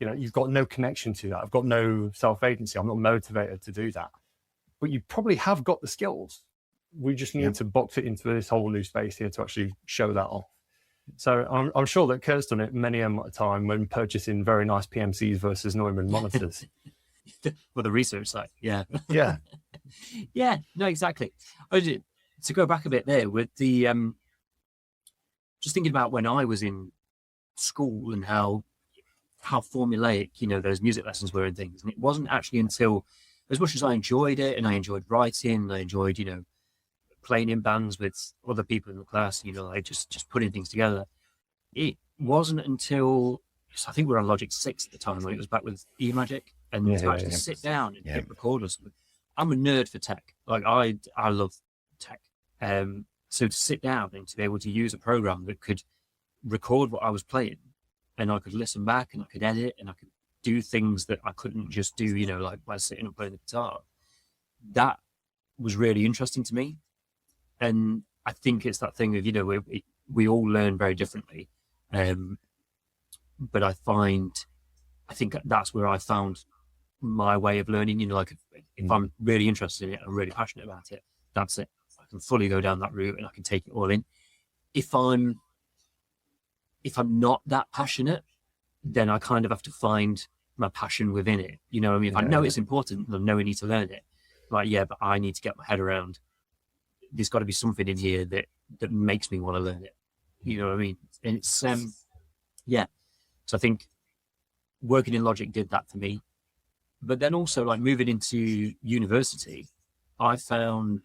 you know, you've got no connection to that. I've got no self-agency. I'm not motivated to do that. But you probably have got the skills. We just need to box it into this whole new space here to actually show that off. So I'm sure that Kurt's done it many a time when purchasing very nice PMCs versus Neumann monitors. For the research side, yeah. Yeah, no, exactly. To go back a bit there with the, just thinking about when I was in school and how formulaic, you know, those music lessons were and things. And it wasn't actually until, as much as I enjoyed it and I enjoyed writing, I enjoyed, you know, playing in bands with other people in the class, you know, like just putting things together. It wasn't until, I think we were on Logic 6 at the time, when it was back with eMagic, and to actually sit down and hit record or something. I'm a nerd for tech. Like I love tech. So to sit down and to be able to use a program that could record what I was playing, and I could listen back and I could edit and I could do things that I couldn't just do, you know, like by sitting and playing the guitar. That was really interesting to me. And I think it's that thing of, you know, we all learn very differently. But I think that's where I found my way of learning, you know, like if I'm really interested in it, I'm really passionate about it, that's it. I can fully go down that route and I can take it all in. If I'm not that passionate, then I kind of have to find my passion within it. You know what I mean? If I know it's important, I know I need to learn it. Like, but I need to get my head around, there's got to be something in here that makes me want to learn it. You know what I mean? And it's, So I think working in Logic did that for me. But then also, like, moving into university, I found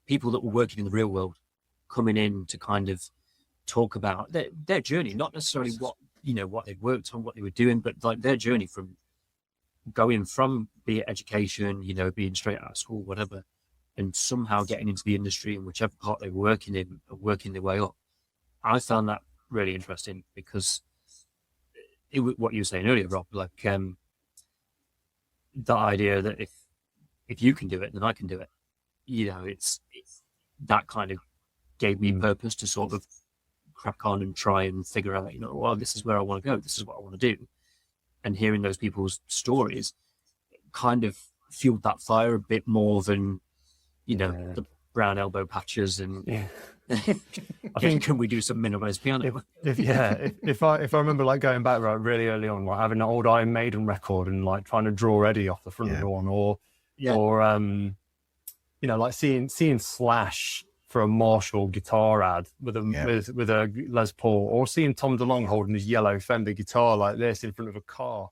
people that were working in the real world coming in to kind of talk about their journey, not necessarily what they'd worked on, what they were doing, but like their journey from going from, be it education, you know, being straight out of school, whatever, and somehow getting into the industry in whichever part they were working in, working their way up. I found that really interesting because what you were saying earlier, Rob, like the idea that if if you can do it, then I can do it. You know, it's that kind of gave me purpose to sort of crack on and try and figure out, you know, well, this is where I want to go. This is what I want to do. And hearing those people's stories kind of fueled that fire a bit more than, you know, the brown elbow patches and I think, can we do some minimalist piano? If I remember like going back like really early on, like having an old Iron Maiden record and like trying to draw Eddie off the front of one, or you know, like seeing Slash for a Marshall guitar ad with a Les Paul, or seeing Tom DeLonge holding his yellow Fender guitar like this in front of a car.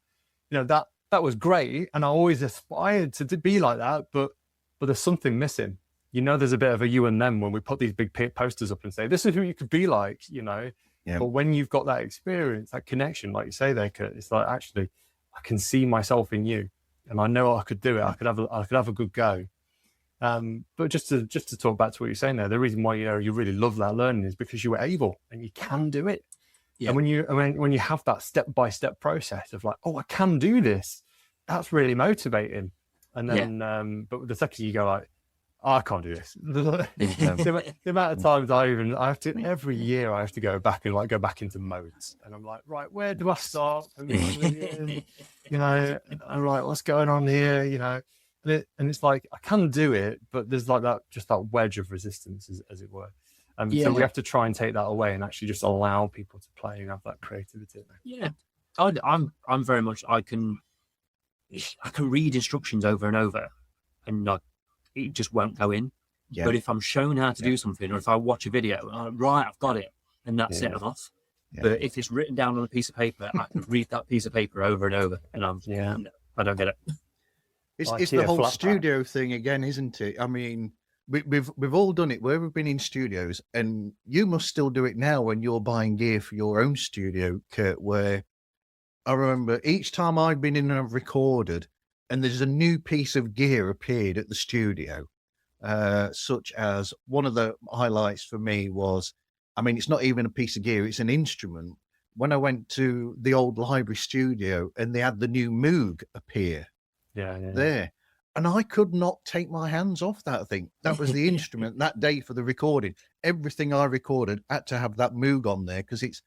You know, that was great, and I always aspired to be like that, but there's something missing. You know, there's a bit of a you and them when we put these big posters up and say, this is who you could be like, you know. Yeah. But when you've got that experience, that connection, like you say there, Kurt, it's like, actually, I can see myself in you, and I know I could do it. I could have a good go. But just to talk back to what you're saying there, the reason why you really love that learning is because you were able and you can do it. Yeah. And when you have that step-by-step process of like, oh, I can do this, that's really motivating. And then, but the second you go like, oh, I can't do this. The amount of times every year I have to go back into modes, and I'm like, right, where do I start? You know, I'm like, what's going on here? You know, and it's like I can do it, but there's like that wedge of resistance, as it were. So we have to try and take that away and actually just allow people to play and have that creativity. Yeah, I'm very much I can read instructions over and over, and it just won't go in. Yeah. But if I'm shown how to do something, or if I watch a video, right, I've got it, and that's it, I'm off. Yeah. But if it's written down on a piece of paper, I can read that piece of paper over and over, and I don't get it. It's the whole studio thing again, isn't it? I mean, we've all done it where we've been in studios, and you must still do it now when you're buying gear for your own studio, Kurt, where I remember each time I've been in and I've recorded, and there's a new piece of gear appeared at the studio, such as one of the highlights for me was, I mean, it's not even a piece of gear, it's an instrument. When I went to the old library studio and they had the new Moog appear there, and I could not take my hands off that thing. That was the instrument that day for the recording. Everything I recorded had to have that Moog on there, because it's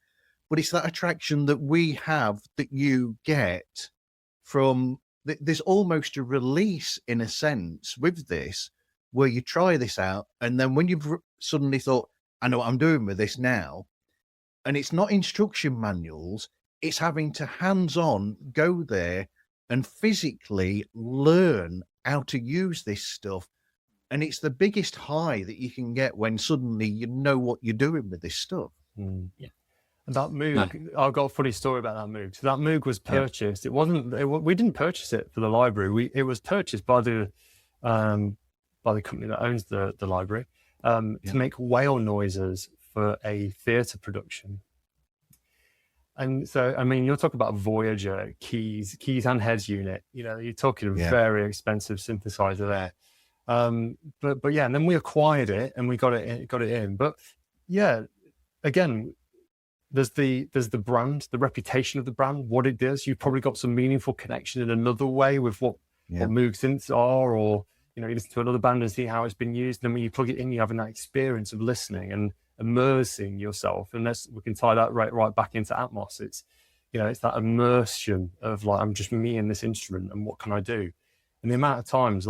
that attraction that we have that you get from. There's almost a release in a sense with this, where you try this out, and then when you've suddenly thought, I know what I'm doing with this now, and it's not instruction manuals, it's having to hands-on go there and physically learn how to use this stuff. And it's the biggest high that you can get when suddenly you know what you're doing with this stuff. Yeah. And that Moog, I've got a funny story about that Moog. So that Moog was purchased. It wasn't. We didn't purchase it for the library. It was purchased by the company that owns the library to make whale noises for a theatre production. And so, I mean, you're talking about Voyager keys and heads unit. You know, you're talking a very expensive synthesizer there. But yeah, and then we acquired it and we got it in. But yeah, again. There's the brand, the reputation of the brand, what it does. You've probably got some meaningful connection in another way with what Moog synths are, or you listen to another band and see how it's been used. And then when you plug it in, you're having that experience of listening and immersing yourself. And we can tie that right back into Atmos. It's it's that immersion of like, I'm just me in this instrument, and what can I do? And the amount of times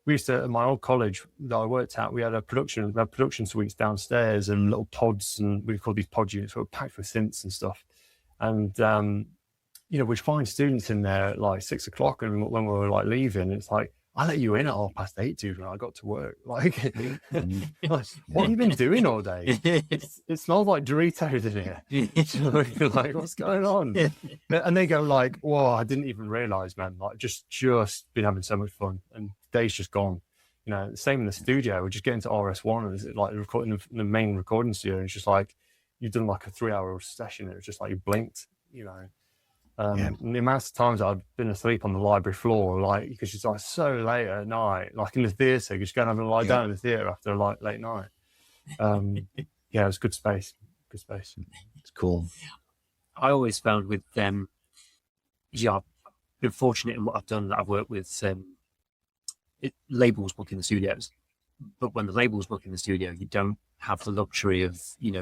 we used to, at my old college that I worked at, we had production suites downstairs and little pods, and we called these pod units, were packed with synths and stuff. And, we'd find students in there at like 6 o'clock, and when we were like leaving, it's like, I let you in at 8:30, dude, when I got to work. Like, what have you been doing all day? It smells like Doritos in here. Like, what's going on? And they go like, whoa, I didn't even realize, man. Like, just been having so much fun, and day's just gone. Same in the studio. We're just getting to RS1, and it's like recording the main recording studio. And it's just like you've done like a 3-hour session. It was just like you blinked, And the amount of times I've been asleep on the library floor, like, because it's like so late at night, like in the theatre, you just go and have a lie down in the theatre after a late night. It was good space. It's cool. I always found with them, I've been fortunate in what I've done, that I've worked with labels book in the studios, but when the labels book in the studio, you don't have the luxury of,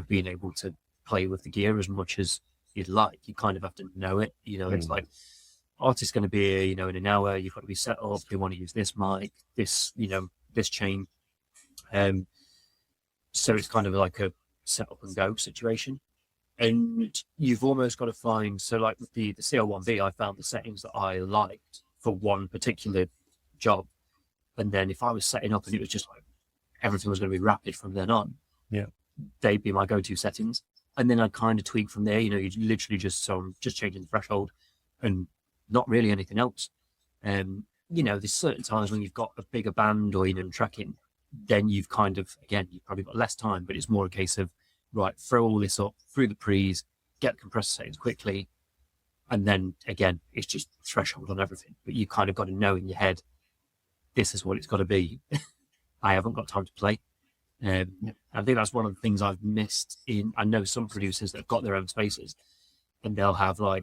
being able to play with the gear as much as you'd like. You kind of have to know it. It's like, artist's going to be here, in an hour. You've got to be set up. They want to use this mic, this, this chain. So it's kind of like a set up and go situation. And you've almost got to find, so like with the CO1B, I found the settings that I liked for one particular job. And then if I was setting up and it was just like everything was going to be rapid from then on, they'd be my go-to settings. And then I'd kind of tweak from there. You literally just changing the threshold and not really anything else. There's certain times when you've got a bigger band or tracking, then you've kind of, again, you've probably got less time, but it's more a case of, right, throw all this up through the pre's, get compressor settings quickly, and then again, it's just threshold on everything. But you kind of got to know in your head, this is what it's got to be. I haven't got time to play. I think that's one of the things I've missed I know some producers that have got their own spaces, and they'll have a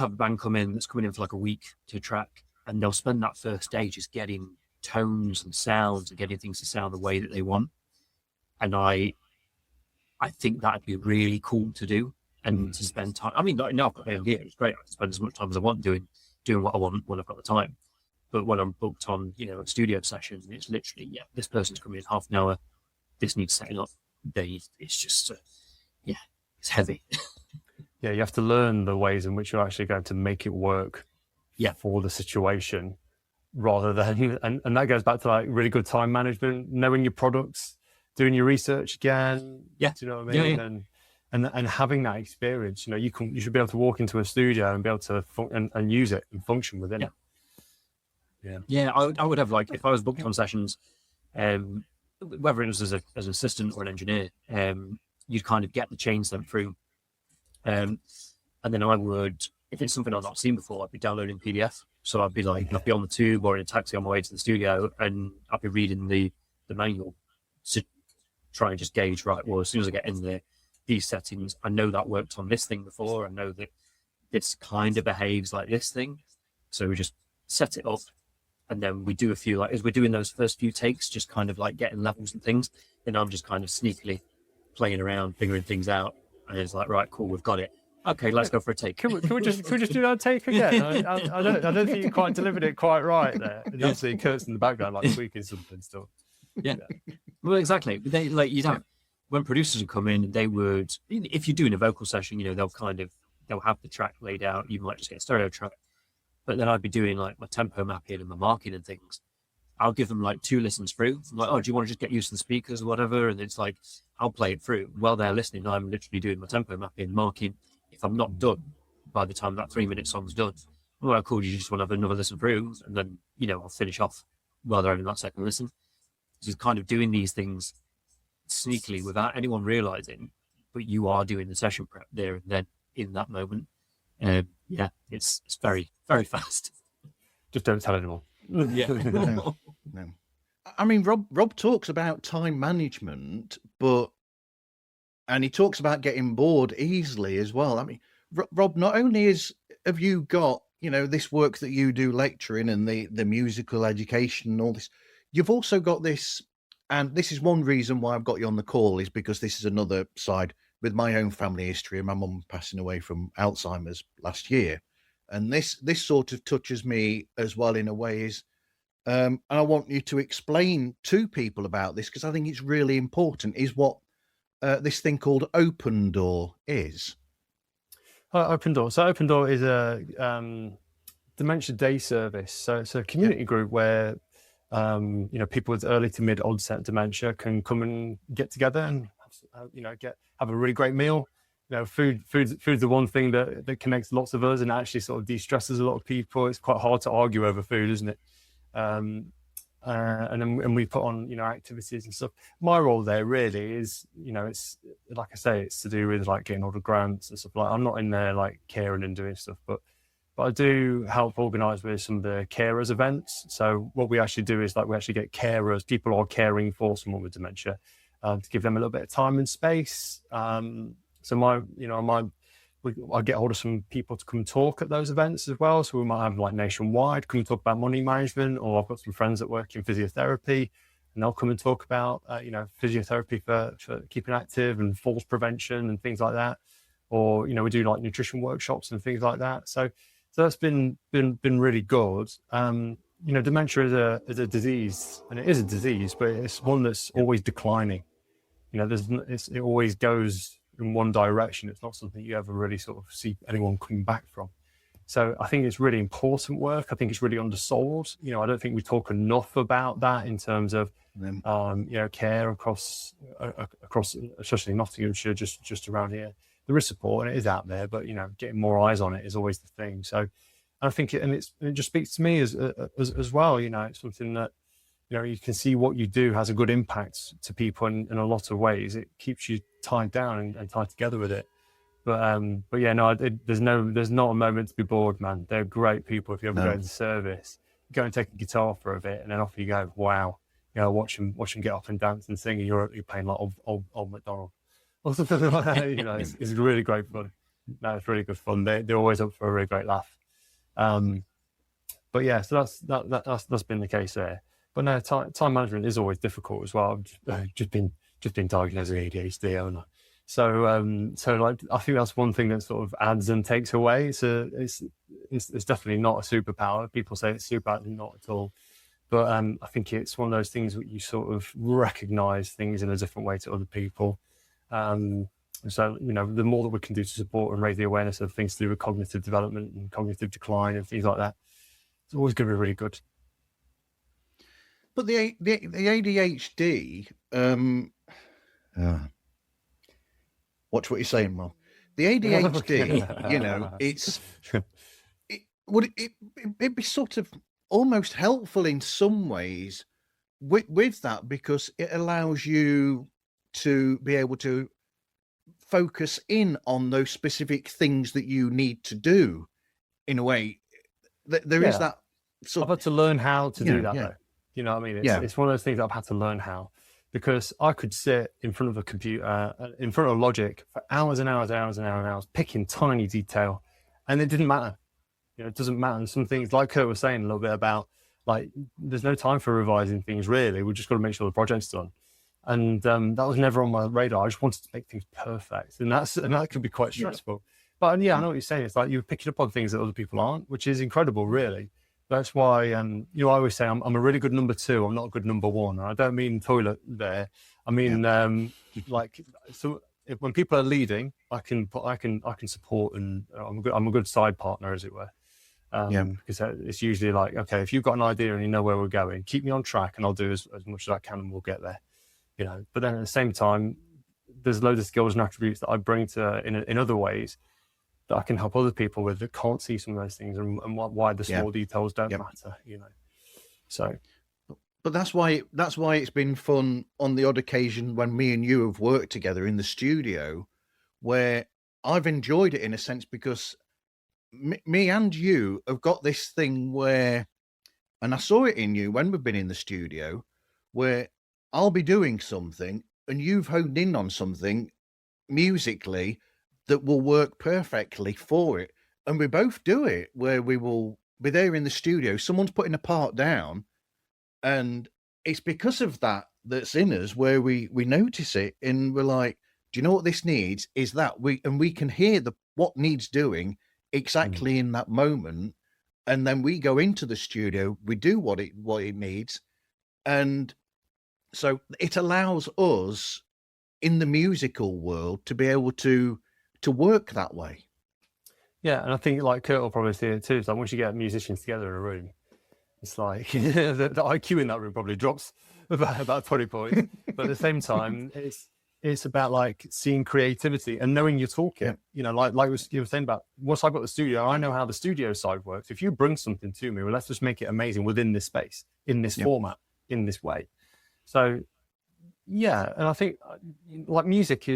band come in that's coming in for like a week to track, and they'll spend that first day just getting tones and sounds and getting things to sound the way that they want. And I think that'd be really cool to do, and to spend time. I mean, now I've got my own gear, it's great. I can spend as much time as I want doing what I want when I've got the time. But when I'm booked on, a studio session, it's literally, this person's coming in half an hour, this needs setting up. It's just, it's heavy. Yeah, you have to learn the ways in which you're actually going to make it work for the situation, rather than, and that goes back to like really good time management, knowing your products, doing your research again. Yeah. Do you know what I mean? Yeah. And having that experience, you should be able to walk into a studio and be able to and use it and function within it. Yeah. I would have, like, if I was booked on sessions, whether it was as an assistant or an engineer, you'd kind of get the chain sent through. And then I would, if it's something I've not seen before, I'd be downloading PDF. So I'd be on the tube or in a taxi on my way to the studio, and I'd be reading the manual to try and just gauge, right, well, as soon as I get in there, these settings, I know that worked on this thing before. I know that this kind of behaves like this thing. So we just set it up, and then we do a few, like, as we're doing those first few takes, just kind of like getting levels and things, then I'm just kind of sneakily playing around, figuring things out. And it's like, right, cool, we've got it. Okay, let's go for a take. Can we just do that take again? I don't think you quite delivered it quite right there. And obviously, Kurt's in the background, like tweaking something still. Yeah. Well, exactly. They when producers would come in, they would, if you're doing a vocal session, they'll have the track laid out. You might just get a stereo track, but then I'd be doing like my tempo mapping and my marking and things. I'll give them like 2 listens through. I'm like, oh, do you want to just get used to the speakers or whatever? And it's like, I'll play it through while they're listening. I'm literally doing my tempo mapping, marking. If I'm not done by the time that 3-minute song's done, well, cool, you just want to have another listen through, and then, I'll finish off while they're having that second listen. Just kind of doing these things sneakily without anyone realizing, but you are doing the session prep there and then in that moment. It's very, very fast. Just don't tell anyone. Yeah. No. I mean, Rob talks about time management, and he talks about getting bored easily as well. I mean, Rob, not only have you got, this work that you do lecturing and the musical education and all this, you've also got this, and this is one reason why I've got you on the call, is because this is another side with my own family history and my mum passing away from Alzheimer's last year. And this sort of touches me as well in a way, and I want you to explain to people about this, because I think it's really important, is what this thing called Open Door is. Open Door. So Open Door is a dementia day service. So it's a community group where people with early to mid onset dementia can come and get together and have a really great meal. Food's the one thing that connects lots of us and actually sort of de-stresses a lot of people. It's quite hard to argue over food, isn't it? And then we put on activities and stuff. My role there really is, it's like I say, it's to do with like getting all the grants and stuff. Like, I'm not in there like caring and doing stuff, but I do help organise with some of the carers events. So what we actually do is we actually get carers, people who are caring for someone with dementia, to give them a little bit of time and space. So my I get hold of some people to come talk at those events as well. So we might have like nationwide come and talk about money management, or I've got some friends that work in physiotherapy, and they'll come and talk about physiotherapy for keeping active and falls prevention and things like that. Or we do like nutrition workshops and things like that. So that's been really good. Dementia is a disease, and it is a disease, but it's one that's always declining. It always goes in one direction. It's not something you ever really sort of see anyone coming back from. So I think it's really important work. I think it's really undersold. I don't think we talk enough about that in terms of care across especially Nottinghamshire, just around here. There is support and it is out there, but getting more eyes on it is always the thing. So I think it just speaks to me as well. It's something that you can see what you do has a good impact to people in a lot of ways. It keeps you tied down and tied together with it. But yeah, no, there's not a moment to be bored, man. They're great people. If you ever go to the service, go and take a guitar for a bit, and then off you go. Wow, watch them get up and dance and sing, and you're playing like old MacDonald or something like that. It's really great fun. No, it's really good fun. They're always up for a really great laugh. But yeah, so that's been the case there. But no, time management is always difficult as well. I've just been diagnosed with ADHD, haven't I? So I think that's one thing that sort of adds and takes away. So it's definitely not a superpower. People say it's superpower, not at all. But I think it's one of those things where you sort of recognize things in a different way to other people. So the more that we can do to support and raise the awareness of things to do with cognitive development and cognitive decline and things like that, it's always going to be really good. But the ADHD, watch what you're saying, Marv. The ADHD, it'd be sort of almost helpful in some ways with that, because it allows you to be able to focus in on those specific things that you need to do. In a way, there is that sort I've had to learn how to do that, yeah. though. You know what I mean? It's one of those things that I've had to learn how, because I could sit in front of a computer, in front of Logic for hours and hours and hours and hours and hours, picking tiny detail, and it didn't matter. It doesn't matter. And some things, like Kurt was saying a little bit about, like, there's no time for revising things, really. We've just got to make sure the project's done. And that was never on my radar. I just wanted to make things perfect. And that could be quite stressful. Yeah. But yeah, I know what you're saying. It's like you're picking up on things that other people aren't, which is incredible, really. That's why, I always say I'm a really good number 2. I'm not a good number 1. And I don't mean toilet there. I mean, when people are leading, I can support, and I'm a good side partner, as it were. Because it's usually like, okay, if you've got an idea and you know where we're going, keep me on track, and I'll do as much as I can, and we'll get there. But then at the same time, there's loads of skills and attributes that I bring to in other ways that I can help other people with that can't see some of those things, and why the small details don't matter. So. But that's why it's been fun on the odd occasion when me and you have worked together in the studio, where I've enjoyed it in a sense, because me and you have got this thing where, and I saw it in you when we've been in the studio, where I'll be doing something and you've honed in on something musically that will work perfectly for it. And we both do it, where we will be there in the studio, someone's putting a part down, and it's because of that's in us, where we notice it, and we're like, do you know what this needs? Is that we can hear what needs doing exactly in that moment, and then we go into the studio, we do what it needs, and so it allows us in the musical world to be able to work that way. Yeah, and I think, like Kurt will probably see it too. It's like once you get musicians together in a room, it's like the IQ in that room probably drops about 20 points. But at the same time, it's about like seeing creativity and knowing you're talking. Like you were saying about, once I've got the studio, I know how the studio side works. If you bring something to me, well, let's just make it amazing within this space, in this format, in this way. So yeah, and I think like music.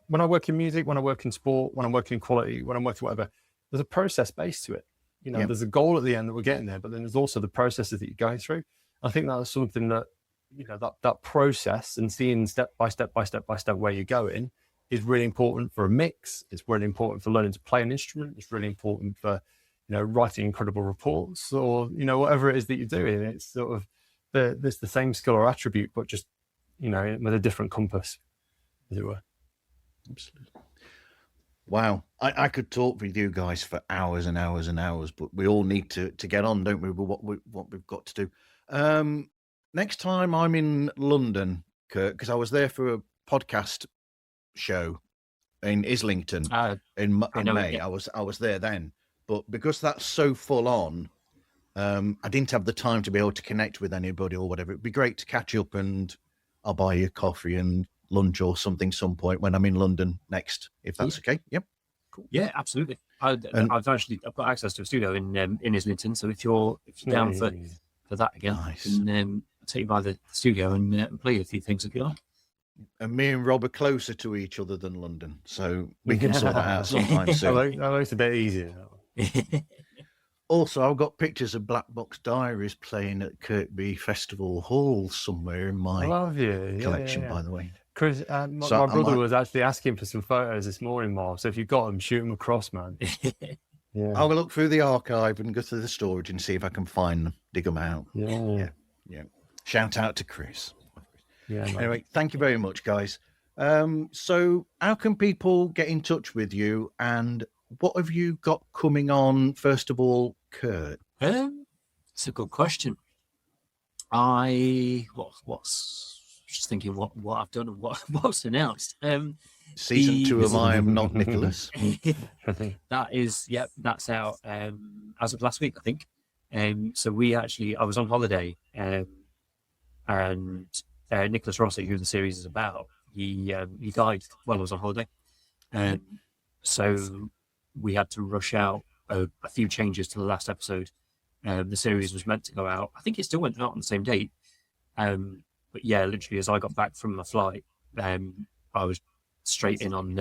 When I work in music, when I work in sport, when I'm working in quality, when I'm working whatever, there's a process base to it. There's a goal at the end that we're getting there, but then there's also the processes that you're going through. I think that's something that, that process and seeing step by step where you're going, is really important for a mix. It's really important for learning to play an instrument. It's really important for, writing incredible reports, or, whatever it is that you're doing. It's sort of it's the same skill or attribute, but just, with a different compass, as it were. Absolutely. Wow. I could talk with you guys for hours and hours and hours, but we all need to get on, don't we, with what we've got to do. Next time I'm in London, Kurt, because I was there for a podcast show in Islington in May. Yeah. I was there then, but because that's so full on, I didn't have the time to be able to connect with anybody or whatever. It'd be great to catch up, and I'll buy you coffee and lunch or something some point when I'm in London next, if that's okay. Yep. Cool. Yeah, absolutely. I've got access to a studio in Islington, so if you're down for that again, nice. I can take you by the studio and play a few things if you like. And me and Rob are closer to each other than London, so we can sort that out sometime soon. That makes it a bit easier. Also, I've got pictures of Black Box Diaries playing at Kirkby Festival Hall somewhere in my collection, by the way. Chris, my brother was actually asking for some photos this morning, Marv. So if you've got them, shoot them across, man. Yeah. I'll look through the archive and go through the storage and see if I can find them, dig them out. Yeah. Shout out to Chris. Yeah. Man. Anyway, thank you very much, guys. So how can people get in touch with you, and what have you got coming on, first of all, Kurt? It's a good question. Just thinking what I've done and what's announced. Season 2 of I Am Not Nicholas. That's out as of last week, I think. So I was on holiday, and Nicholas Rossi, who the series is about, he died while I was on holiday, so we had to rush out a few changes to the last episode. The series was meant to go out. I think it still went out on the same date. But yeah, literally as I got back from my flight, I was straight in on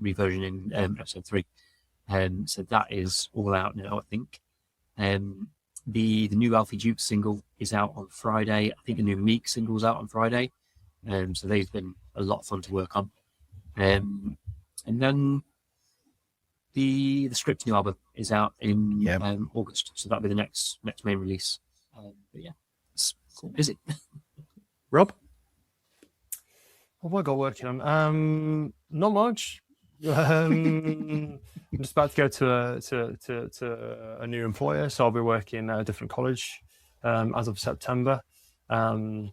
reversioning episode 3. So that is all out now, I think. The new Alfie Duke single is out on Friday. I think the new Meek single is out on Friday. So they've been a lot of fun to work on. And then the Script new album is out in August. So that'll be the next main release. But yeah, it's busy. Rob? What have I got working on? Not much. I'm just about to go to a new employer, so I'll be working at a different college as of September. You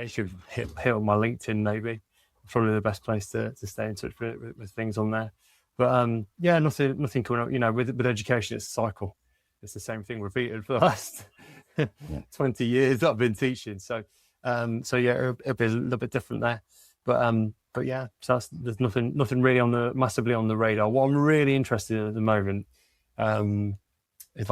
should hit on my LinkedIn, maybe. Probably the best place to stay in touch with things on there. But nothing coming up. With education, it's a cycle. It's the same thing repeated for the last 20 years that I've been teaching. So it'll be a little bit different there. But yeah, so there's nothing really massively on the radar. What I'm really interested in at the moment is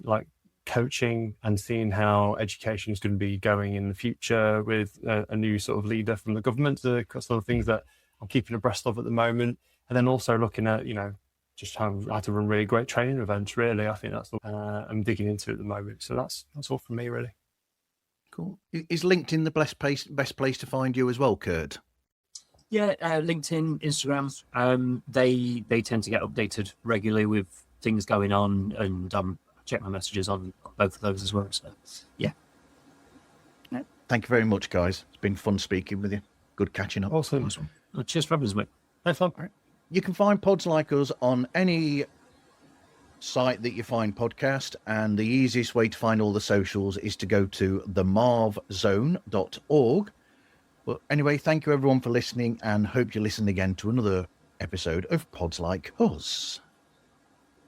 like coaching and seeing how education is going to be going in the future with a new sort of leader from the government. The sort of things that I'm keeping abreast of at the moment, and then also looking at just how to run really great training events. Really, I think that's what I'm digging into at the moment. So that's all from me, really. Cool. Is LinkedIn the best place to find you as well, Kurt? Yeah, LinkedIn, Instagram. They tend to get updated regularly with things going on, and I check my messages on both of those as well. So, yeah. Thank you very much, guys. It's been fun speaking with you. Good catching up. Awesome. Nice one. Well, cheers for having us, mate. Thanks, fun. Right. You can find pods like us on any site that you find podcast, and the easiest way to find all the socials is to go to themarvzone.org. But anyway, thank you everyone for listening, and hope you listen again to another episode of Pods Like Us.